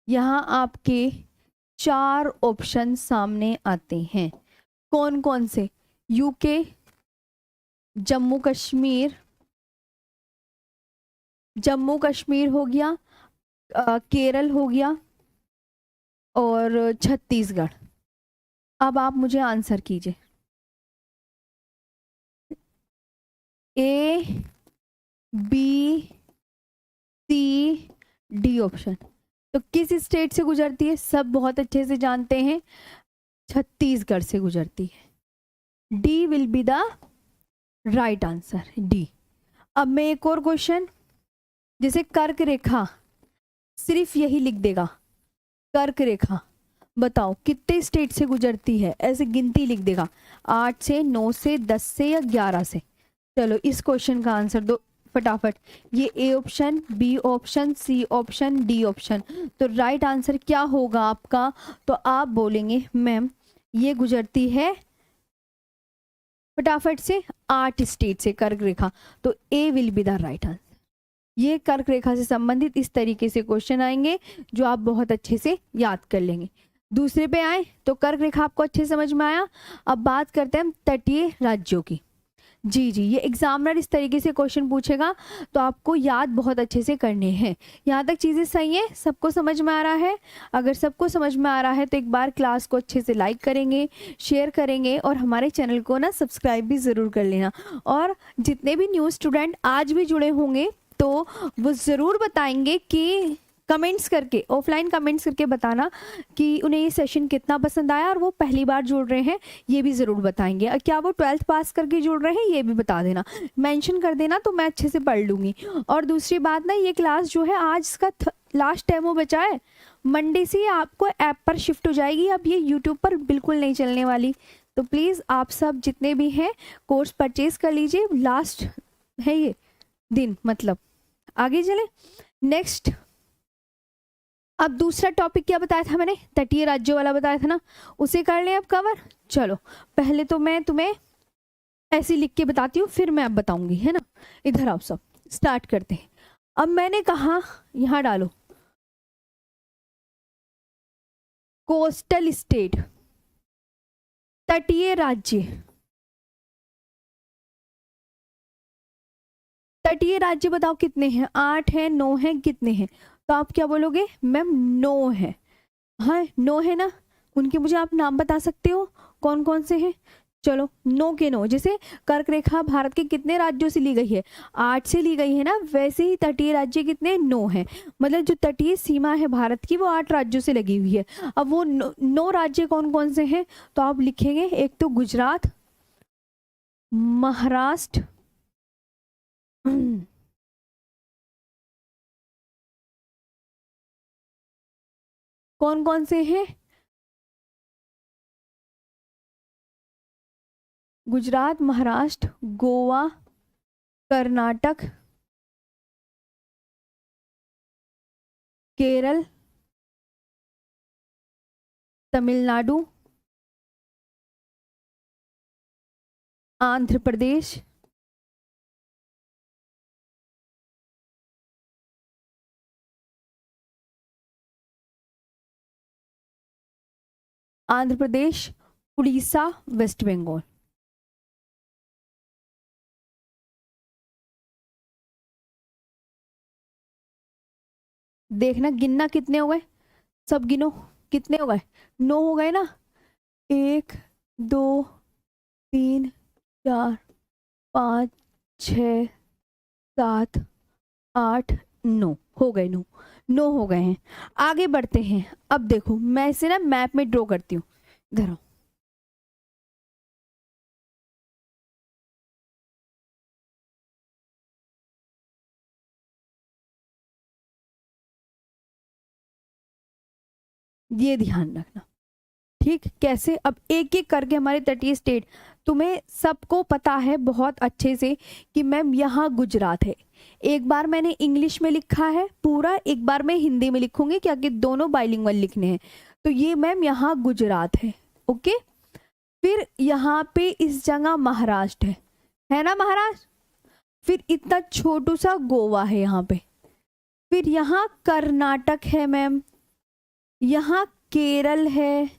यहाँ आपके 4 ऑप्शन सामने आते हैं। कौन कौन से? यूके, जम्मू कश्मीर, जम्मू कश्मीर हो गया, केरल हो गया और छत्तीसगढ़। अब आप मुझे आंसर कीजिए। ए, बी, सी, डी ऑप्शन। तो किस स्टेट से गुजरती है? सब बहुत अच्छे से जानते हैं, छत्तीसगढ़ से गुजरती है। D will be the right answer, D. अब मैं एक और क्वेश्चन, जैसे कर्क रेखा, सिर्फ यही लिख देगा कर्क रेखा, बताओ कितने स्टेट से गुजरती है, ऐसे गिनती लिख देगा, 8 से, 9 से, 10 से या 11 से। चलो इस क्वेश्चन का आंसर दो फटाफट। ये A option, B option, C option, D option. तो राइट आंसर क्या होगा आपका? तो आप बोलेंगे मैम ये गुजरती है फटाफट से 8 स्टेट से कर्क रेखा। तो A will be the right answer. ये कर्क रेखा से संबंधित इस तरीके से क्वेश्चन आएंगे जो आप बहुत अच्छे से याद कर लेंगे। दूसरे पे आए तो कर्क रेखा आपको अच्छे समझ में आया। अब बात करते हैं तटीय राज्यों की। जी जी, ये एग्जामिनर इस तरीके से क्वेश्चन पूछेगा तो आपको याद बहुत अच्छे से करने हैं। यहाँ तक चीज़ें सही है? सबको समझ में आ रहा है? अगर सबको समझ में आ रहा है तो एक बार क्लास को अच्छे से लाइक करेंगे, शेयर करेंगे और हमारे चैनल को ना सब्सक्राइब भी ज़रूर कर लेना। और जितने भी न्यू स्टूडेंट आज भी जुड़े होंगे तो वो ज़रूर बताएंगे कि कमेंट्स करके, ऑफलाइन कमेंट्स करके बताना कि उन्हें ये सेशन कितना पसंद आया और वो पहली बार जुड़ रहे हैं, ये भी ज़रूर बताएंगे। और क्या वो 12th पास करके जुड़ रहे हैं, ये भी बता देना, मेंशन कर देना तो मैं अच्छे से पढ़ लूँगी। और दूसरी बात ना, ये क्लास जो है आज इसका लास्ट डेमो बचा है, मंडे से आपको ऐप पर शिफ्ट हो जाएगी। अब ये यूट्यूब पर बिल्कुल नहीं चलने वाली। तो प्लीज़ आप सब जितने भी हैं कोर्स परचेज कर लीजिए, लास्ट है ये दिन। मतलब आगे चले नेक्स्ट। अब दूसरा टॉपिक क्या बताया था मैंने? तटीय राज्यों वाला बताया था ना, उसे कर लें अब कवर। चलो पहले तो मैं तुम्हें ऐसे लिख के बताती हूँ, फिर मैं अब बताऊंगी, है ना। इधर आओ, सब स्टार्ट करते हैं। अब मैंने कहा यहाँ डालो कोस्टल स्टेट, तटीय राज्य। तटीय राज्य बताओ कितने हैं? 8 हैं, 9 हैं, कितने हैं? तो आप क्या बोलोगे? मैम 9 है। हाँ 9 है ना। उनके मुझे आप नाम बता सकते हो कौन कौन से हैं? चलो 9 के 9। जैसे कर्क रेखा भारत के कितने राज्यों से ली गई है? 8 से ली गई है ना। वैसे ही तटीय राज्य कितने? 9 हैं। मतलब जो तटीय सीमा है भारत की वो 8 राज्यों से लगी हुई है। अब वो 9 राज्य कौन कौन से हैं? तो आप लिखेंगे, एक तो गुजरात, महाराष्ट्र, कौन कौन से हैं? गुजरात, महाराष्ट्र, गोवा, कर्नाटक, केरल, तमिलनाडु, आंध्र प्रदेश, आंध्र प्रदेश, उड़ीसा, वेस्ट बंगाल। देखना गिनना कितने हो गए, सब गिनो कितने हो गए? 9 हो गए ना। 1 2 3 4 5 6 7 8 9 हो गए। 9 हो गए हैं। आगे बढ़ते हैं। अब देखो मैं इसे ना मैप में ड्रॉ करती हूँ। इधर आओ। ये ध्यान रखना, ठीक। कैसे, अब एक एक करके हमारे तटीय स्टेट, तुम्हें सबको पता है बहुत अच्छे से कि मैम यहाँ गुजरात है। एक बार मैंने इंग्लिश में लिखा है पूरा, एक बार मैं हिंदी में लिखूंगी क्या कि दोनों बाइलिंगुअल लिखने हैं। तो ये मैम यहाँ गुजरात है, ओके। फिर यहाँ पे इस जगह महाराष्ट्र है ना, महाराष्ट्र। फिर इतना छोटू सा गोवा है यहाँ पे। फिर यहाँ कर्नाटक है मैम, यहाँ केरल है,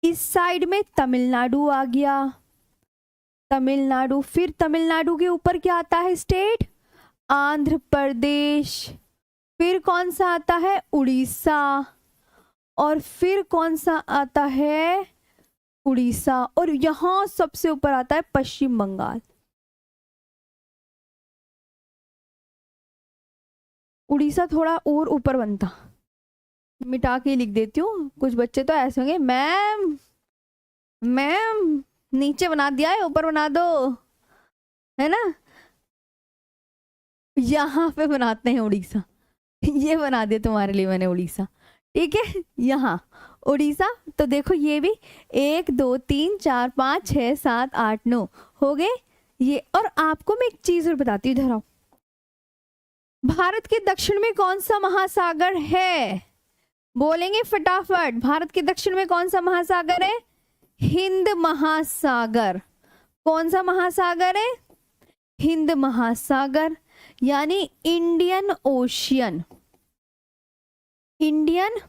इस साइड में तमिलनाडु आ गया, तमिलनाडु। फिर तमिलनाडु के ऊपर क्या आता है स्टेट, आंध्र प्रदेश। फिर कौन सा आता है, उड़ीसा। और फिर कौन सा आता है, उड़ीसा। और यहां सबसे ऊपर आता है पश्चिम बंगाल। उड़ीसा थोड़ा और ऊपर बनता, मिटा के लिख देती हूँ। कुछ बच्चे तो ऐसे होंगे, मैम मैम नीचे बना दिया है, ऊपर बना दो, है ना। यहाँ पे बनाते हैं उड़ीसा। ये बना दिया तुम्हारे लिए मैंने उड़ीसा, ठीक है। यहाँ उड़ीसा। तो देखो ये भी 1 2 3 4 5 6 7 8 9 हो गए ये। और आपको मैं एक चीज और बताती हूँ, इधर आओ। भारत के दक्षिण में कौन सा महासागर है, बोलेंगे फटाफट। भारत के दक्षिण में कौन सा महासागर है, हिंद महासागर। कौन सा महासागर है, हिंद महासागर, यानी इंडियन ओशियन। इंडियन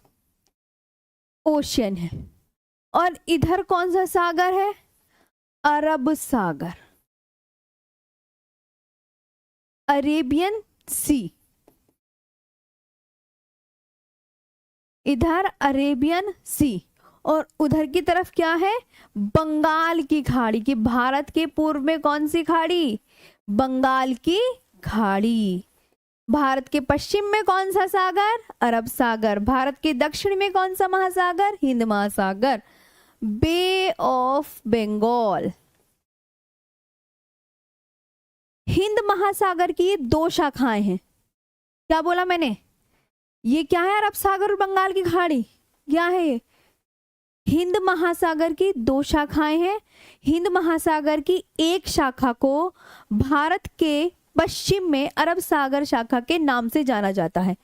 ओशियन है। और इधर कौन सा सागर है, अरब सागर, अरेबियन सी। इधर अरेबियन सी। और उधर की तरफ क्या है, बंगाल की खाड़ी। कि भारत के पूर्व में कौन सी खाड़ी, बंगाल की खाड़ी। भारत के पश्चिम में कौन सा सागर, अरब सागर। भारत के दक्षिण में कौन सा महासागर, हिंद महासागर, बे ऑफ बंगाल। हिंद महासागर की 2 शाखाएं हैं। क्या बोला मैंने, ये क्या है, अरब सागर और बंगाल की खाड़ी, क्या है ये। हिंद महासागर की 2 शाखाएं हैं। हिंद महासागर की एक शाखा को भारत के पश्चिम में अरब सागर शाखा के नाम से जाना जाता है।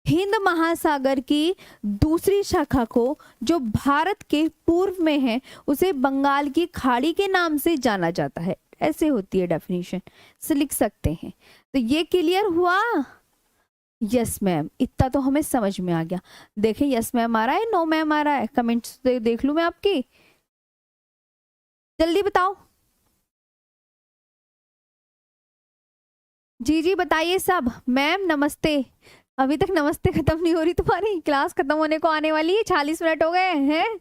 हिंद महासागर की दूसरी शाखा को जो भारत के पूर्व में है उसे बंगाल की खाड़ी के नाम से जाना जाता है। ऐसे होती है डेफिनेशन, से लिख सकते हैं। तो ये क्लियर हुआ, यस मैम, इतना तो हमें समझ में आ गया। देखें यस मैम आ रहा है, नो मैम आ रहा है, कमेंट्स देख लूं मैं आपकी, जल्दी बताओ। जी जी बताइए सब। मैम नमस्ते, अभी तक नमस्ते खत्म नहीं हो रही तुम्हारी, क्लास खत्म होने को आने वाली है, 40 मिनट हो गए हैं।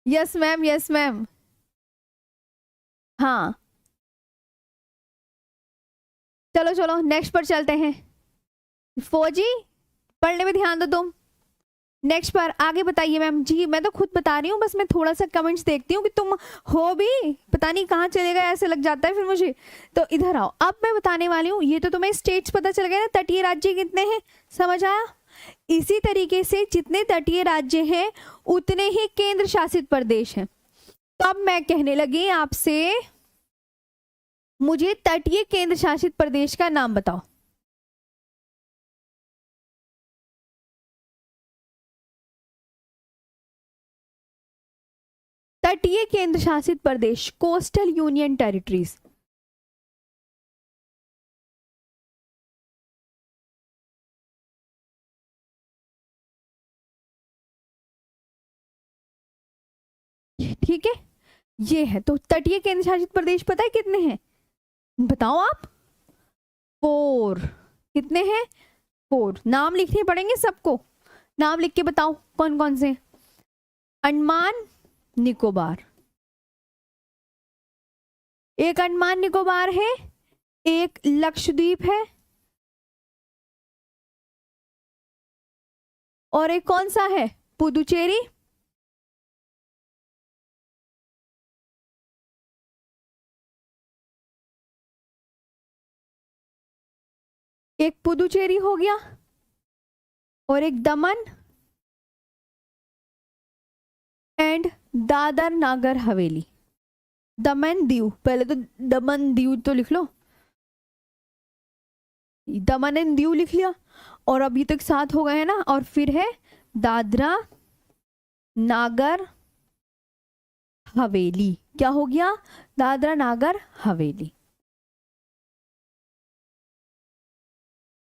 Yes ma'am, yes ma'am. हाँ चलो चलो नेक्स्ट पर चलते हैं। फौजी पढ़ने में ध्यान दो तुम। नेक्स्ट पर आगे बताइए मैम। जी मैं तो खुद बता रही हूँ, बस मैं थोड़ा सा कमेंट्स देखती हूँ कि तुम हो भी, पता नहीं कहाँ चले गए, ऐसे लग जाता है फिर मुझे। तो इधर आओ, अब मैं बताने वाली हूँ। ये तो तुम्हें स्टेट्स पता चल गए ना, तटीय राज्य कितने हैं, समझ आया। इसी तरीके से जितने तटीय राज्य हैं उतने ही केंद्र शासित प्रदेश हैं। तो अब मैं कहने लगी आपसे, मुझे तटीय केंद्र शासित प्रदेश का नाम बताओ। तटीय केंद्र शासित प्रदेश, कोस्टल यूनियन टेरिटरीज। ठीक है, ये है। तो तटीय केंद्र शासित प्रदेश पता है कितने हैं, बताओ आप। 4। कितने हैं, 4। नाम लिखने पड़ेंगे सबको, नाम लिख के बताओ कौन कौन से। अंडमान निकोबार, एक अंडमान निकोबार है, एक लक्षद्वीप है, और एक कौन सा है, पुदुचेरी। एक पुदुचेरी हो गया और एक दमन एंड दादर नागर हवेली। दमन दीव, पहले तो दमन दीव तो लिख लो, दमन एंड दीव लिख लिया, और अभी तक 7 हो गए हैं ना, और फिर है दादरा नागर हवेली। क्या हो गया, दादरा नागर हवेली,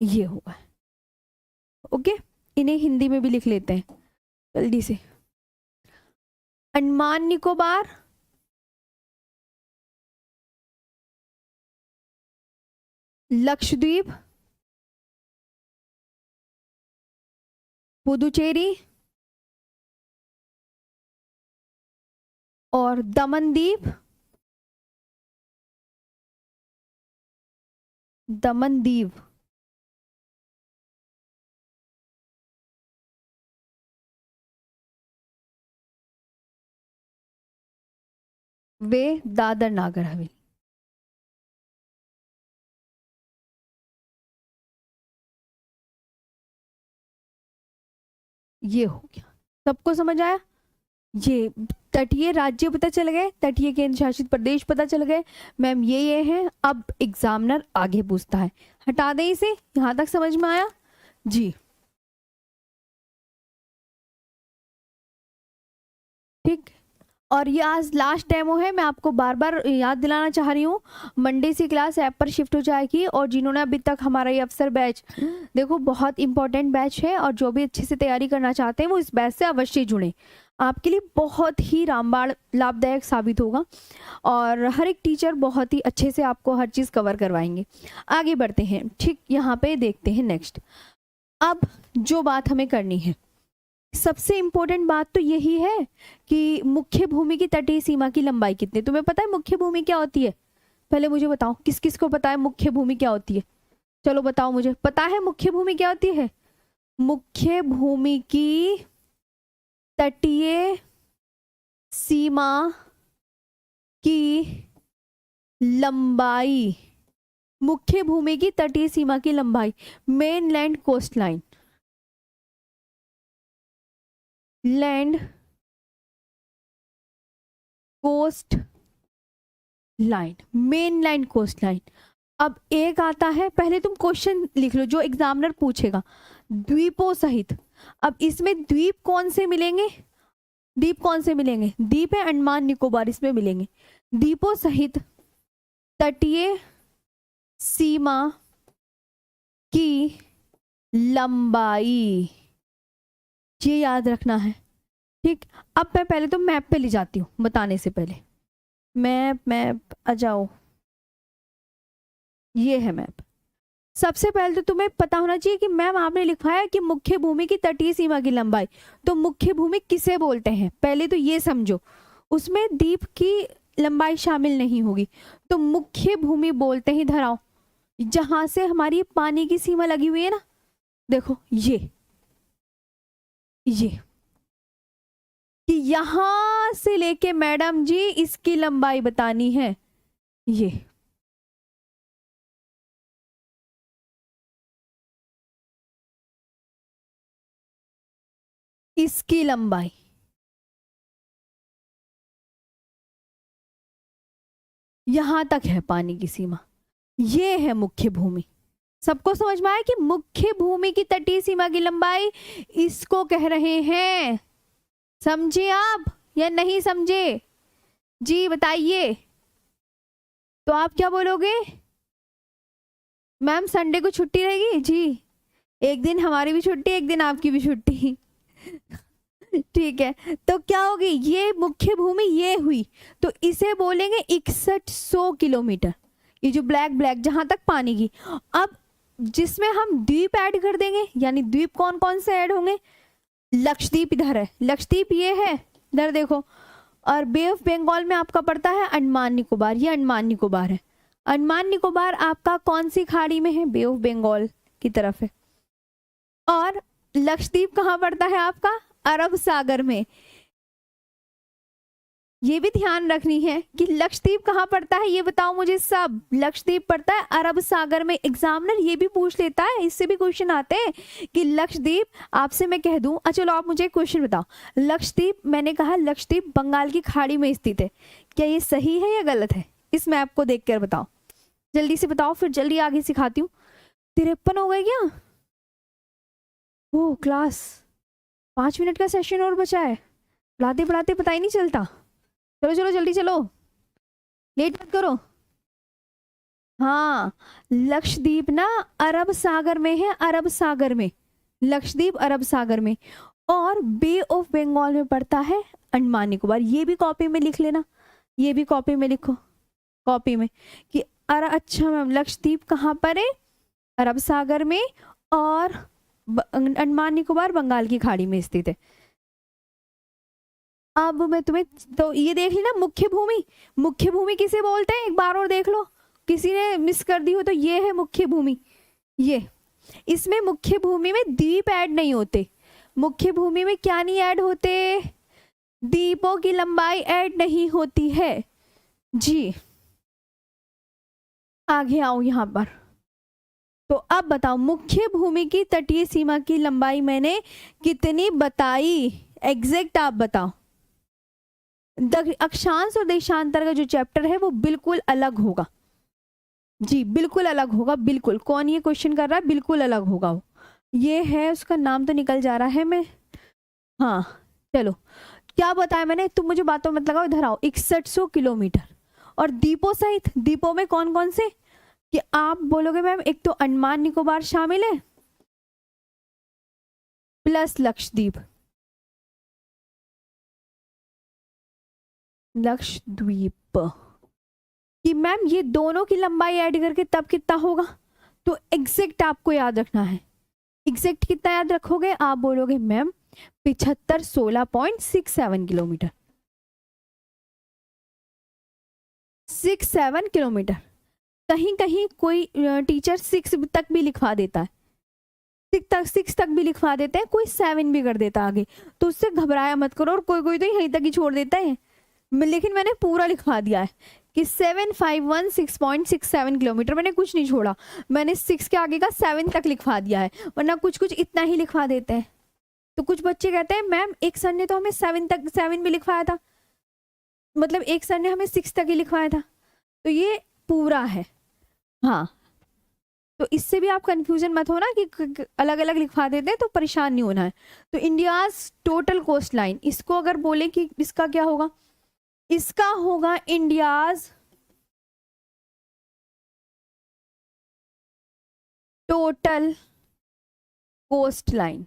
ये होगा। ओके, इन्हें हिंदी में भी लिख लेते हैं जल्दी से। अंडमान निकोबार, लक्षद्वीप, पुदुचेरी और दमन दीव, दमन दीव। वे दादर नागर हवेली। ये हो गया, सबको समझ आया। ये तटीय राज्य पता चल गए, तटीय केंद्र शासित प्रदेश पता चल गए, मैम ये हैं। अब एग्जामिनर आगे पूछता है, हटा दें इसे, यहां तक समझ में आया जी। ठीक, और ये आज लास्ट डेमो है, मैं आपको बार बार याद दिलाना चाह रही हूँ, मंडे से क्लास ऐप पर शिफ्ट हो जाएगी। और जिन्होंने अभी तक हमारा ये अफसर बैच, देखो बहुत इंपॉर्टेंट बैच है, और जो भी अच्छे से तैयारी करना चाहते हैं वो इस बैच से अवश्य जुड़ें, आपके लिए बहुत ही रामबाण लाभदायक साबित होगा, और हर एक टीचर बहुत ही अच्छे से आपको हर चीज़ कवर करवाएंगे। आगे बढ़ते हैं, ठीक, यहाँ पे देखते हैं नेक्स्ट। अब जो बात हमें करनी है, सबसे इंपॉर्टेंट बात तो यही है कि मुख्य भूमि की तटीय सीमा की लंबाई कितनी। तुम्हें पता है मुख्य भूमि क्या होती है? पहले मुझे बताओ, किस किस को पता है मुख्य भूमि क्या होती है? चलो बताओ, मुझे पता है मुख्य भूमि क्या होती है। मुख्य भूमि की तटीय सीमा की लंबाई, मुख्य भूमि की तटीय सीमा की लंबाई, mainland coast line, land coast line, main line coast line. अब एक आता है, पहले तुम क्वेश्चन लिख लो जो एग्जामिनर पूछेगा, द्वीपों सहित। अब इसमें द्वीप कौन से मिलेंगे, द्वीप कौन से मिलेंगे, द्वीप है अंडमान निकोबार, इसमें मिलेंगे द्वीपों सहित तटीय सीमा की लंबाई, ये याद रखना है। ठीक, अब मैं पहले तो मैप पे ले जाती हूँ बताने से पहले। मैप आ जाओ, ये है मैप। सबसे पहले तो तुम्हें पता होना चाहिए कि मैम आपने लिखा है कि मुख्य भूमि की तटीय सीमा की लंबाई, तो मुख्य भूमि किसे बोलते हैं पहले तो ये समझो, उसमें द्वीप की लंबाई शामिल नहीं होगी। तो मुख्य भूमि बोलते ही धराओ जहां से हमारी पानी की सीमा लगी हुई है ना, देखो ये कि यहां से लेके मैडम जी इसकी लंबाई बतानी है, ये इसकी लंबाई, यहां तक है पानी की सीमा, ये है मुख्य भूमि। सबको समझ में आया कि मुख्य भूमि की तटीय सीमा की लंबाई इसको कह रहे हैं। समझे आप या नहीं समझे जी, बताइए। तो आप क्या बोलोगे, मैम संडे को छुट्टी रहेगी जी, एक दिन हमारी भी छुट्टी, एक दिन आपकी भी छुट्टी ठीक है, तो क्या होगी, ये मुख्य भूमि ये हुई, तो इसे बोलेंगे 6100 किलोमीटर, ये जो ब्लैक ब्लैक जहां तक पानी की। अब जिसमें हम द्वीप ऐड कर देंगे, यानी द्वीप कौन कौन से ऐड होंगे, लक्षद्वीप इधर है, लक्षद्वीप ये है, इधर देखो, और बे ऑफ बंगाल में आपका पड़ता है अंडमान निकोबार, ये अंडमान निकोबार है। अंडमान निकोबार आपका कौन सी खाड़ी में है? बे ऑफ बंगाल की तरफ है। और लक्षद्वीप कहाँ पड़ता है आपका? अरब सागर में। ये भी ध्यान रखनी है कि लक्षद्वीप कहाँ पड़ता है, ये बताओ मुझे सब। लक्षद्वीप पड़ता है अरब सागर में। एग्जामिनर ये भी पूछ लेता है, इससे भी क्वेश्चन आते हैं कि लक्षद्वीप, आपसे मैं कह दूं, चलो आप मुझे क्वेश्चन बताओ। लक्षद्वीप, मैंने कहा लक्षद्वीप बंगाल की खाड़ी में स्थित है, क्या ये सही है या गलत है? इस मैप को देख कर बताओ, जल्दी से बताओ, फिर जल्दी आगे सिखाती हूँ। 53 हो गए क्या? ओ क्लास, 5 मिनट का सेशन और बचा है, पढ़ाते पढ़ाते पता ही नहीं चलता। चलो चलो जल्दी चलो, लेट मत करो। हाँ, लक्षद्वीप ना अरब सागर में है, अरब सागर में। लक्षद्वीप अरब सागर में। और बे ऑफ बंगाल में पड़ता है अंडमान निकोबार। ये भी कॉपी में लिख लेना, ये भी कॉपी में लिखो, कॉपी में कि अच्छा मैम, लक्षद्वीप कहाँ पर है? अरब सागर में। और अंडमान निकोबार बंगाल की खाड़ी में स्थित है। अब मैं तुम्हें, तो ये देख ली ना मुख्य भूमि। मुख्य भूमि किसे बोलते हैं, एक बार और देख लो, किसी ने मिस कर दी हो तो ये है मुख्य भूमि। ये, इसमें मुख्य भूमि में द्वीप ऐड नहीं होते। मुख्य भूमि में क्या नहीं ऐड होते? द्वीपों की लंबाई ऐड नहीं होती है जी। आगे आओ यहां पर। तो अब बताओ, मुख्य भूमि की तटीय सीमा की लंबाई मैंने कितनी बताई? एग्जैक्ट आप बताओ। अक्षांश और देशांतर का जो चैप्टर है वो बिल्कुल अलग होगा जी, बिल्कुल अलग होगा, बिल्कुल। कौन ये क्वेश्चन कर रहा है? बिल्कुल अलग होगा वो। ये है, उसका नाम तो निकल जा रहा है मैं, हाँ चलो। क्या बताया मैंने? तुम मुझे बातों मत लगाओ, इधर आओ। 6100 किलोमीटर। और द्वीपों सहित, द्वीपों में कौन कौन से? कि आप बोलोगे मैम एक तो अंडमान निकोबार शामिल है प्लस लक्षद्वीप, लक्षद्वीप कि मैम ये दोनों की लंबाई ऐड करके तब कितना होगा? तो एग्जैक्ट आपको याद रखना है। एग्जैक्ट कितना याद रखोगे? आप बोलोगे मैम 7516.67 किलोमीटर, 67 किलोमीटर। कहीं कहीं कोई टीचर 6 तक भी लिखवा देता है, 6 तक भी लिखवा देते हैं, कोई 7 भी कर देता है आगे, तो उससे घबराया मत करो। और कोई कोई तो यहीं तक ही छोड़ देता है, लेकिन मैंने पूरा लिखवा दिया है कि 7516.67 किलोमीटर। मैंने कुछ नहीं छोड़ा, मैंने 6 के आगे का 7 तक लिखवा दिया है, वरना कुछ कुछ इतना ही लिखवा देते हैं। तो कुछ बच्चे कहते हैं मैम एक सर ने तो हमें 7 भी लिखवाया था, मतलब एक सर ने हमें 6 तक ही लिखवाया था। तो ये पूरा है, हाँ। तो इससे भी आप कंफ्यूजन मत हो ना कि अलग अलग लिखवा देते हैं, तो परेशान नहीं होना है। तो इंडियाज टोटल कोस्ट लाइन, इसको अगर बोले कि इसका क्या होगा? इसका होगा India's total cost line,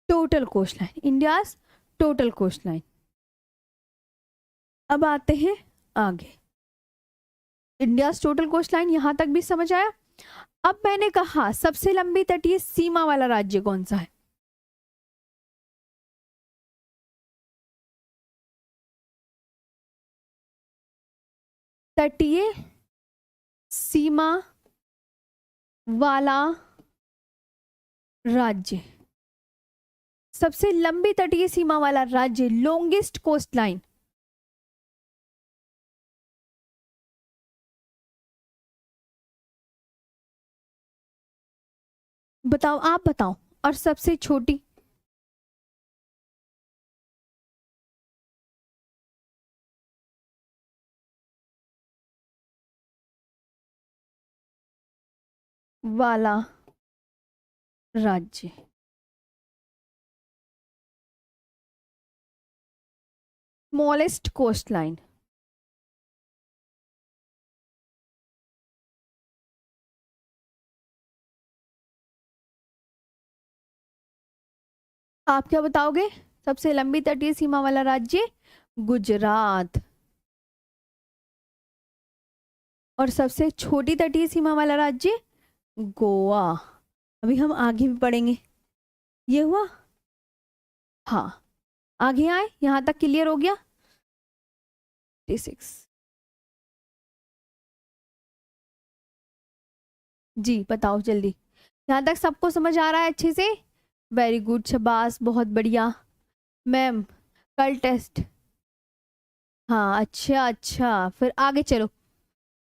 total cost line, India's total cost line. अब आते हैं आगे, इंडियाज टोटल कोस्ट लाइन यहां तक भी समझ आया। अब मैंने कहा सबसे लंबी तटीय सीमा वाला राज्य कौन सा है? तटीय सीमा वाला राज्य, सबसे लंबी तटीय सीमा वाला राज्य, लॉन्गेस्ट कोस्ट लाइन। बताओ, आप बताओ। और सबसे छोटी? वाला राज्य, स्मॉलेस्ट कोस्ट लाइन। आप क्या बताओगे? सबसे लंबी तटीय सीमा वाला राज्य गुजरात। और सबसे छोटी तटीय सीमा वाला राज्य गोवा। अभी हम आगे भी पढ़ेंगे। ये हुआ, हाँ। आगे आए, यहाँ तक क्लियर हो गया? 36 जी, बताओ जल्दी। यहाँ तक सबको समझ आ रहा है अच्छे से? वेरी गुड, शाबाश, बहुत बढ़िया। मैम कल टेस्ट, हाँ अच्छा अच्छा, फिर आगे चलो।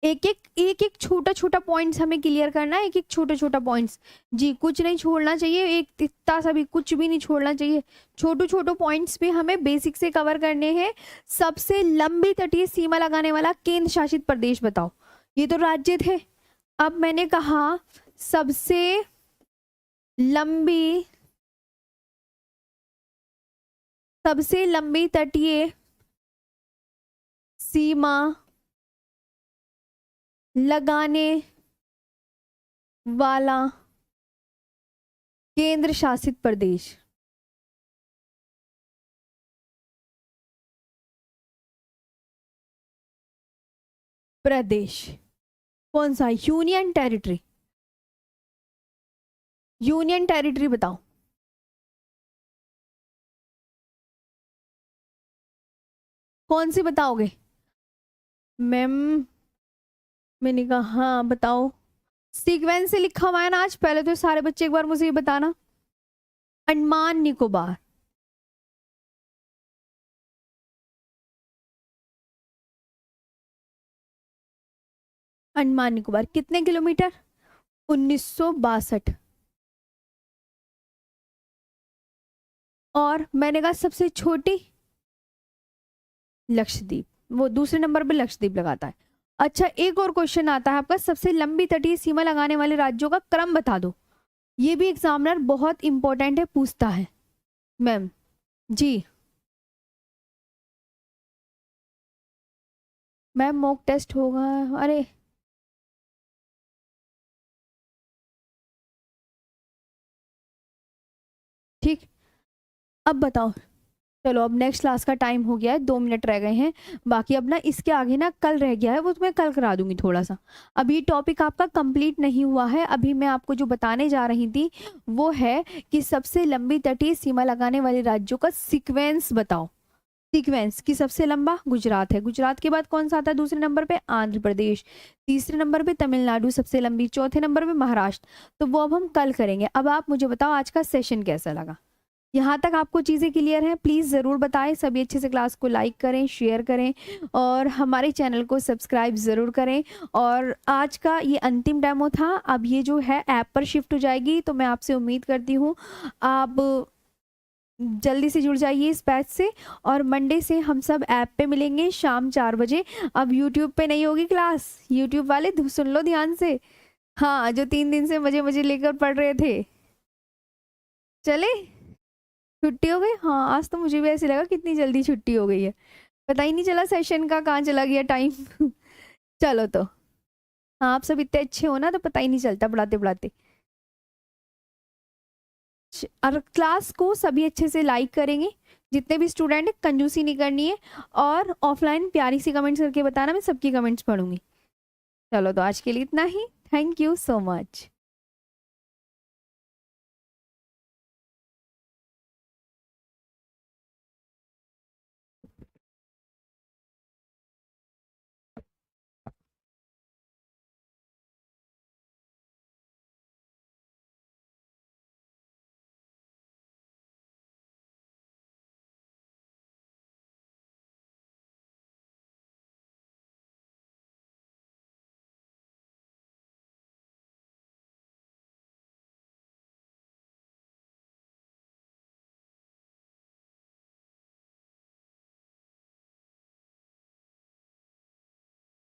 एक एक छोटा छोटा पॉइंट्स हमें क्लियर करना है, एक एक छोटा छोटा पॉइंट्स। जी, कुछ नहीं छोड़ना चाहिए, एक इतना सा भी कुछ भी नहीं छोड़ना चाहिए। छोटू छोटू पॉइंट्स भी हमें बेसिक से कवर करने हैं। सबसे लंबी तटीय सीमा लगाने वाला केंद्र शासित प्रदेश बताओ। ये तो राज्य थे, अब मैंने कहा सबसे लंबी, सबसे लंबी तटीय सीमा लगाने वाला केंद्र शासित प्रदेश। प्रदेश कौन सा? यूनियन टेरिटरी, यूनियन टेरिटरी बताओ। कौन सी बताओगे? मैम मैंने कहा हाँ बताओ। सीक्वेंस से लिखा हुआ है ना आज, पहले तो सारे बच्चे एक बार मुझे ये बताना। अंडमान निकोबार, अंडमान निकोबार कितने किलोमीटर? 1962। और मैंने कहा सबसे छोटी लक्षद्वीप, वो दूसरे नंबर पे लक्षद्वीप लगाता है। अच्छा, एक और क्वेश्चन आता है आपका, सबसे लंबी तटीय सीमा लगाने वाले राज्यों का क्रम बता दो। ये भी एग्जामिनर बहुत इंपॉर्टेंट है, पूछता है। मैम जी, मैम मॉक टेस्ट होगा, अरे ठीक, अब बताओ। चलो अब नेक्स्ट क्लास का टाइम हो गया है, 2 मिनट रह गए हैं बाकी। अब ना इसके आगे ना कल रह गया है, वो तुम्हें कल करा दूंगी थोड़ा सा। अभी टॉपिक आपका कंप्लीट नहीं हुआ है। अभी मैं आपको जो बताने जा रही थी वो है कि सबसे लंबी तटीय सीमा लगाने वाले राज्यों का सीक्वेंस बताओ। सीक्वेंस की सबसे लंबा गुजरात है, गुजरात के बाद कौन सा आता है दूसरे नंबर पे? आंध्र प्रदेश, तीसरे नंबर पे तमिलनाडु सबसे लंबी, चौथे नंबर पे महाराष्ट्र। तो वो अब हम कल करेंगे। अब आप मुझे बताओ आज का सेशन कैसा लगा? यहाँ तक आपको चीज़ें क्लियर हैं? प्लीज़ ज़रूर बताएं। सभी अच्छे से क्लास को लाइक करें, शेयर करें और हमारे चैनल को सब्सक्राइब ज़रूर करें। और आज का ये अंतिम डेमो था, अब ये जो है ऐप पर शिफ्ट हो जाएगी, तो मैं आपसे उम्मीद करती हूँ आप जल्दी से जुड़ जाइए इस बैच से। और मंडे से हम सब ऐप पे मिलेंगे शाम 4 बजे। अब यूट्यूब पे नहीं होगी क्लास, यूट्यूब वाले सुन लो ध्यान से। हाँ, जो 3 दिन से मजे मजे लेकर पढ़ रहे थे, चले छुट्टी हो गई। हाँ, आज तो मुझे भी ऐसे लगा कितनी जल्दी छुट्टी हो गई है, पता ही नहीं चला सेशन का कहाँ चला गया टाइम। चलो तो, हाँ आप सब इतने अच्छे हो ना, तो पता ही नहीं चलता पढ़ाते पढ़ाते। और क्लास को सभी अच्छे से लाइक करेंगे, जितने भी स्टूडेंट हैं, कंजूसी नहीं करनी है। और ऑफलाइन प्यारी सी कमेंट्स करके बताना, मैं सबकी कमेंट्स पढ़ूंगी। चलो तो आज के लिए इतना ही। Thank you so much.